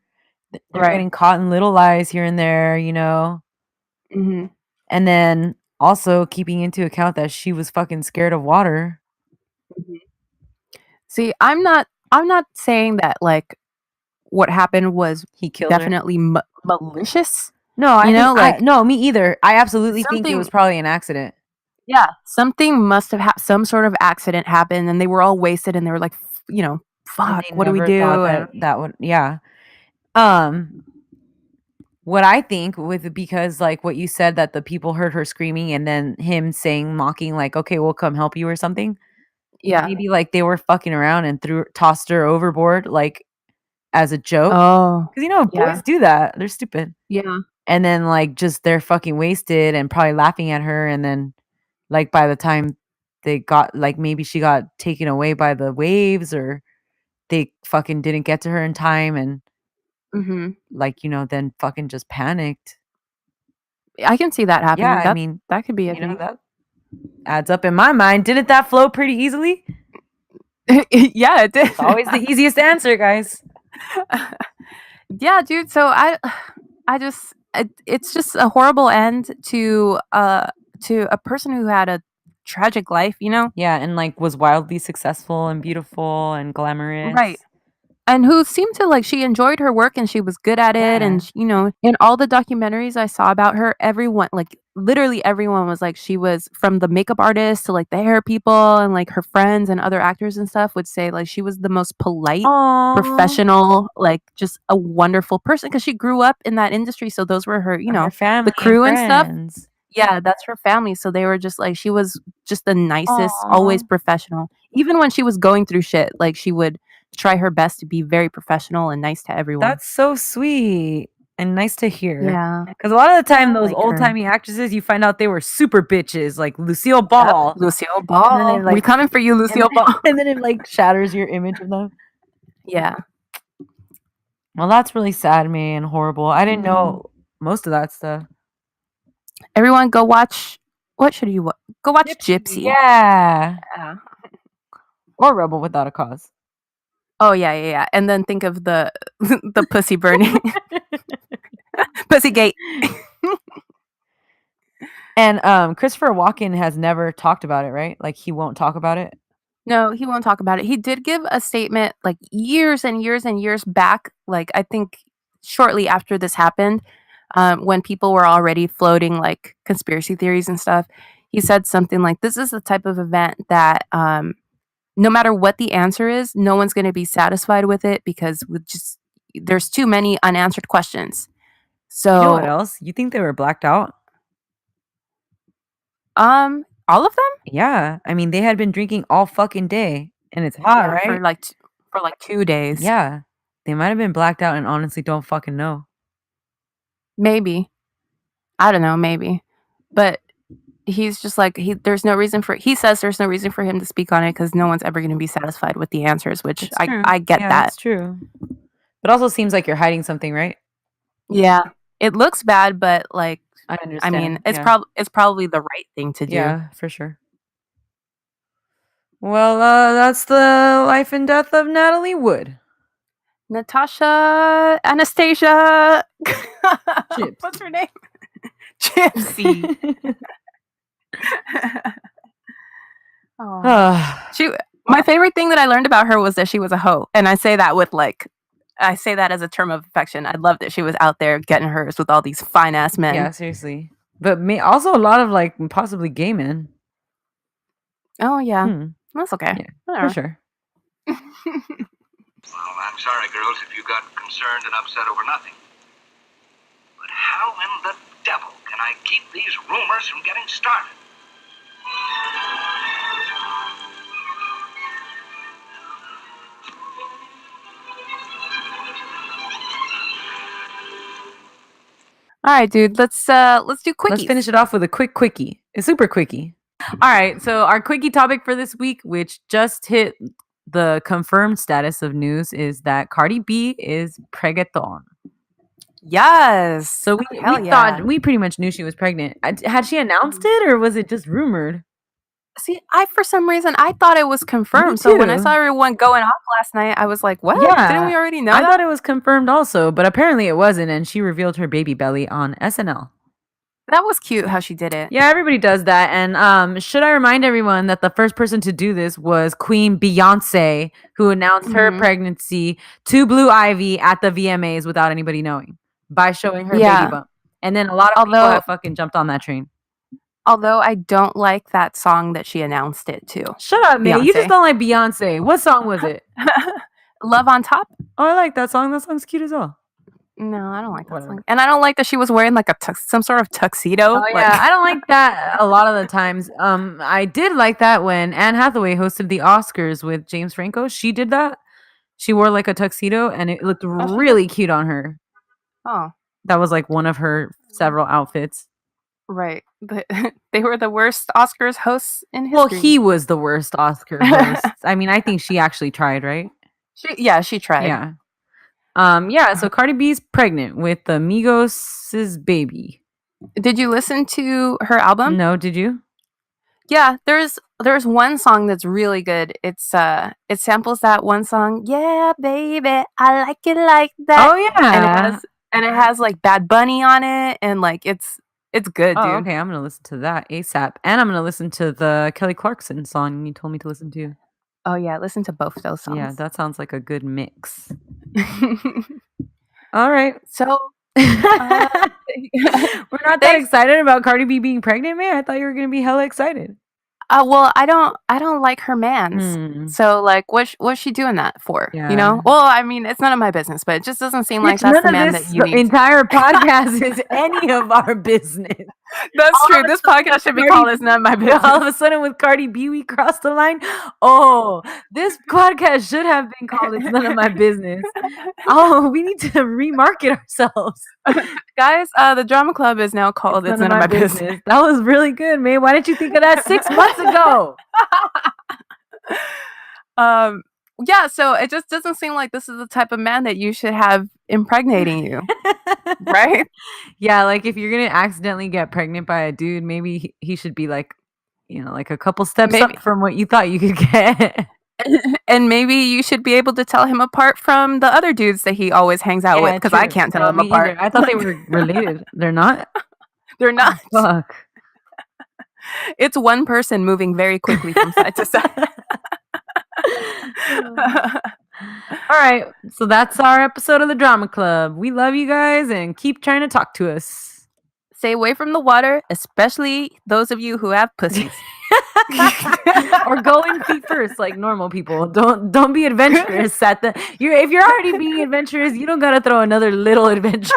Speaker 1: They're getting caught in little lies here and there,
Speaker 2: Mm-hmm.
Speaker 1: And then also keeping into account that she was fucking scared of water.
Speaker 2: Mm-hmm. See, I'm not saying that like what happened was
Speaker 1: He killed her.
Speaker 2: definitely malicious.
Speaker 1: No, I
Speaker 2: You know,
Speaker 1: think
Speaker 2: like
Speaker 1: no, me either. I absolutely think it
Speaker 2: something.
Speaker 1: was probably an accident.
Speaker 2: Yeah, something must have some sort of accident happened, and they were all wasted, and they were like, you know,
Speaker 1: And
Speaker 2: fuck,
Speaker 1: they
Speaker 2: what do we
Speaker 1: never
Speaker 2: do?
Speaker 1: thought
Speaker 2: And
Speaker 1: that would, yeah. What I think with because like what you said that the people heard her screaming and then him saying mocking like, okay, we'll come help you or something.
Speaker 2: yeah.
Speaker 1: Maybe like they were fucking around and tossed her overboard like as a joke.
Speaker 2: Oh,
Speaker 1: Because you know
Speaker 2: yeah,
Speaker 1: boys do that. They're stupid.
Speaker 2: yeah.
Speaker 1: And then like just they're fucking wasted and probably laughing at her and then like by the time they got like maybe she got taken away by the waves or they fucking didn't get to her in time and
Speaker 2: Hmm.
Speaker 1: like then fucking just panicked.
Speaker 2: I can see that happening.
Speaker 1: Yeah, I mean,
Speaker 2: That could be a thing.
Speaker 1: that adds up in my mind. Didn't that flow pretty easily?
Speaker 2: Yeah, it did.
Speaker 1: It's always the easiest answer, guys.
Speaker 2: Yeah, dude. So it's just a horrible end to a person who had a tragic life. You know,
Speaker 1: Yeah, and like was wildly successful and beautiful and glamorous.
Speaker 2: right? And who seemed to like she enjoyed her work and she was good at it.
Speaker 1: Yeah.
Speaker 2: And you know, in all the documentaries I saw about her, everyone, like literally everyone, was like, she was, from the makeup artist to like the hair people and like her friends and other actors and stuff, would say like she was the most polite,
Speaker 1: Aww.
Speaker 2: professional, like just a wonderful person because she grew up in that industry. So those were her, you know,
Speaker 1: Her family,
Speaker 2: the crew and stuff.
Speaker 1: friends.
Speaker 2: Yeah, that's her family. So they were just like, she was just the nicest,
Speaker 1: Aw.
Speaker 2: always professional. Even when she was going through shit, like she would try her best to be very professional and nice to everyone.
Speaker 1: That's so sweet and nice to hear.
Speaker 2: Yeah.
Speaker 1: Because a lot of the time, those
Speaker 2: like her.
Speaker 1: old-timey actresses, you find out they were super bitches, like Lucille Ball.
Speaker 2: Lucille Ball.
Speaker 1: And then, like,
Speaker 2: we coming for you, Lucille Ball.
Speaker 1: And then it like shatters your image of them.
Speaker 2: Yeah.
Speaker 1: Well, that's really sad, man, horrible. I didn't know most of that stuff.
Speaker 2: Everyone go watch, what should you watch? Go watch Gypsy.
Speaker 1: Yeah. Or Rebel Without a Cause.
Speaker 2: Oh, yeah. And then think of the the pussy burning. Pussygate.
Speaker 1: And Christopher Walken has never talked about it, right? Like he won't talk about it.
Speaker 2: No, he won't talk about it. He did give a statement like years and years and years back, like I think shortly after this happened, when people were already floating like conspiracy theories and stuff. He said something like, this is the type of event that no matter what the answer is, no one's going to be satisfied with it because there's too many unanswered questions. So
Speaker 1: You know what else? You think they were blacked out?
Speaker 2: all of them?
Speaker 1: Yeah. I mean, they had been drinking all fucking day and it's hot, right?
Speaker 2: For like 2 days.
Speaker 1: Yeah. They might have been blacked out and honestly don't fucking know.
Speaker 2: Maybe. I don't know, maybe. But he's just like, he says there's no reason for him to speak on it because no one's ever going to be satisfied with the answers, which I get that.
Speaker 1: That's true. But also seems like you're hiding something, right?
Speaker 2: Yeah. It looks bad, but like,
Speaker 1: I understand.
Speaker 2: I mean, it's
Speaker 1: yeah.
Speaker 2: it's probably the right thing to do.
Speaker 1: Yeah, for sure. Well, that's the life and death of Natalie Wood.
Speaker 2: Natasha Anastasia.
Speaker 1: Chips.
Speaker 2: What's her name? Gypsy. My favorite thing that I learned about her was that she was a hoe, and I say that as a term of affection. I love that she was out there getting hers with all these fine ass men.
Speaker 1: Yeah, seriously. But also a lot of like possibly gay men.
Speaker 2: Oh yeah, that's okay.
Speaker 1: Yeah, for sure.
Speaker 4: Well, I'm sorry, girls, if you got concerned and upset over nothing. But how in the devil can I keep these rumors from getting started?
Speaker 2: All right, dude. Let's do quickies.
Speaker 1: Let's finish it off with a quick quickie. A super quickie. All right, so our quickie topic for this week, which just hit the confirmed status of news, is that Cardi B is pregnant.
Speaker 2: Yes.
Speaker 1: So we pretty much knew she was pregnant. Had she announced it or was it just rumored?
Speaker 2: See, for some reason I thought it was confirmed. So when I saw everyone going off last night, I was like, "What?
Speaker 1: Yeah,
Speaker 2: didn't we already know?"
Speaker 1: I thought it was confirmed also, but apparently it wasn't, and she revealed her baby belly on SNL.
Speaker 2: That was cute how she did it.
Speaker 1: Yeah, everybody does that. And should I remind everyone that the first person to do this was Queen Beyoncé, who announced her pregnancy to Blue Ivy at the VMAs without anybody knowing by showing her baby bump. And then a lot of people have fucking jumped on that train.
Speaker 2: Although I don't like that song that she announced it to.
Speaker 1: Shut up, May. You just don't like Beyonce. What song was it?
Speaker 2: Love on Top?
Speaker 1: Oh, I like that song. That song's cute as well.
Speaker 2: No, I don't like that song. And I don't like that she was wearing like some sort of tuxedo.
Speaker 1: Oh, yeah, I don't like that a lot of the times. I did like that when Anne Hathaway hosted the Oscars with James Franco. She did that. She wore like a tuxedo and it looked really cute on her.
Speaker 2: Oh.
Speaker 1: That was like one of her several outfits.
Speaker 2: Right. They were the worst Oscars hosts in history.
Speaker 1: Well, he was the worst Oscar host. I mean, I think she actually tried, right?
Speaker 2: She tried.
Speaker 1: Yeah. So Cardi B's pregnant with the Migos' baby.
Speaker 2: Did you listen to her album?
Speaker 1: No, did you?
Speaker 2: Yeah, there's one song that's really good. It's it samples that one song, Yeah, baby, I like it like that.
Speaker 1: Oh yeah.
Speaker 2: And it has like Bad Bunny on it, and like it's good, dude.
Speaker 1: Oh, okay, I'm gonna listen to that ASAP. And I'm gonna listen to the Kelly Clarkson song you told me to listen to.
Speaker 2: Oh yeah, listen to both those songs.
Speaker 1: Yeah, that sounds like a good mix. All right.
Speaker 2: So
Speaker 1: we're not that excited about Cardi B being pregnant, man. I thought you were gonna be hella excited.
Speaker 2: Well, I don't like her mans. So like what's she doing that for?
Speaker 1: Yeah.
Speaker 2: You know? Well, I mean, it's none of my business, but it just doesn't seem like that's the man that you need.
Speaker 1: The entire podcast is any of our business.
Speaker 2: That's true. This podcast should be called It's None of My Business.
Speaker 1: All of a sudden with Cardi B we crossed the line. Oh, this podcast should have been called It's None of My Business. Oh, we need to remarket ourselves.
Speaker 2: Guys, the drama club is now called It's None of My Business.
Speaker 1: That was really good, man. Why didn't you think of that 6 months ago?
Speaker 2: Yeah, so it just doesn't seem like this is the type of man that you should have impregnating you. Right?
Speaker 1: Yeah, like if you're gonna accidentally get pregnant by a dude, maybe he should be like, you know, like a couple steps up from what you thought you could get.
Speaker 2: And maybe you should be able to tell him apart from the other dudes that he always hangs out with, because I can't tell them apart.
Speaker 1: Either. I thought they were related. They're not?
Speaker 2: They're not.
Speaker 1: Oh, fuck.
Speaker 2: It's one person moving very quickly from side to side.
Speaker 1: All right, so that's our episode of the Drama Club. We love you guys and keep trying to talk to us.
Speaker 2: Stay away from the water, especially those of you who have pussies.
Speaker 1: Or go in feet first like normal people. Don't be adventurous if you're already being adventurous, you don't gotta throw another little adventure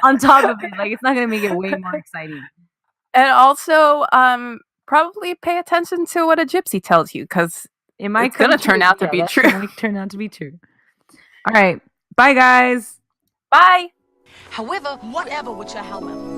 Speaker 1: on top of it. Like, it's not gonna make it way more exciting.
Speaker 2: And also probably pay attention to what a gypsy tells you, because
Speaker 1: it might
Speaker 2: it's gonna turn out to be true.
Speaker 1: It might turn out to be true. All right, bye guys.
Speaker 2: Bye.
Speaker 6: However, whatever with your helmet.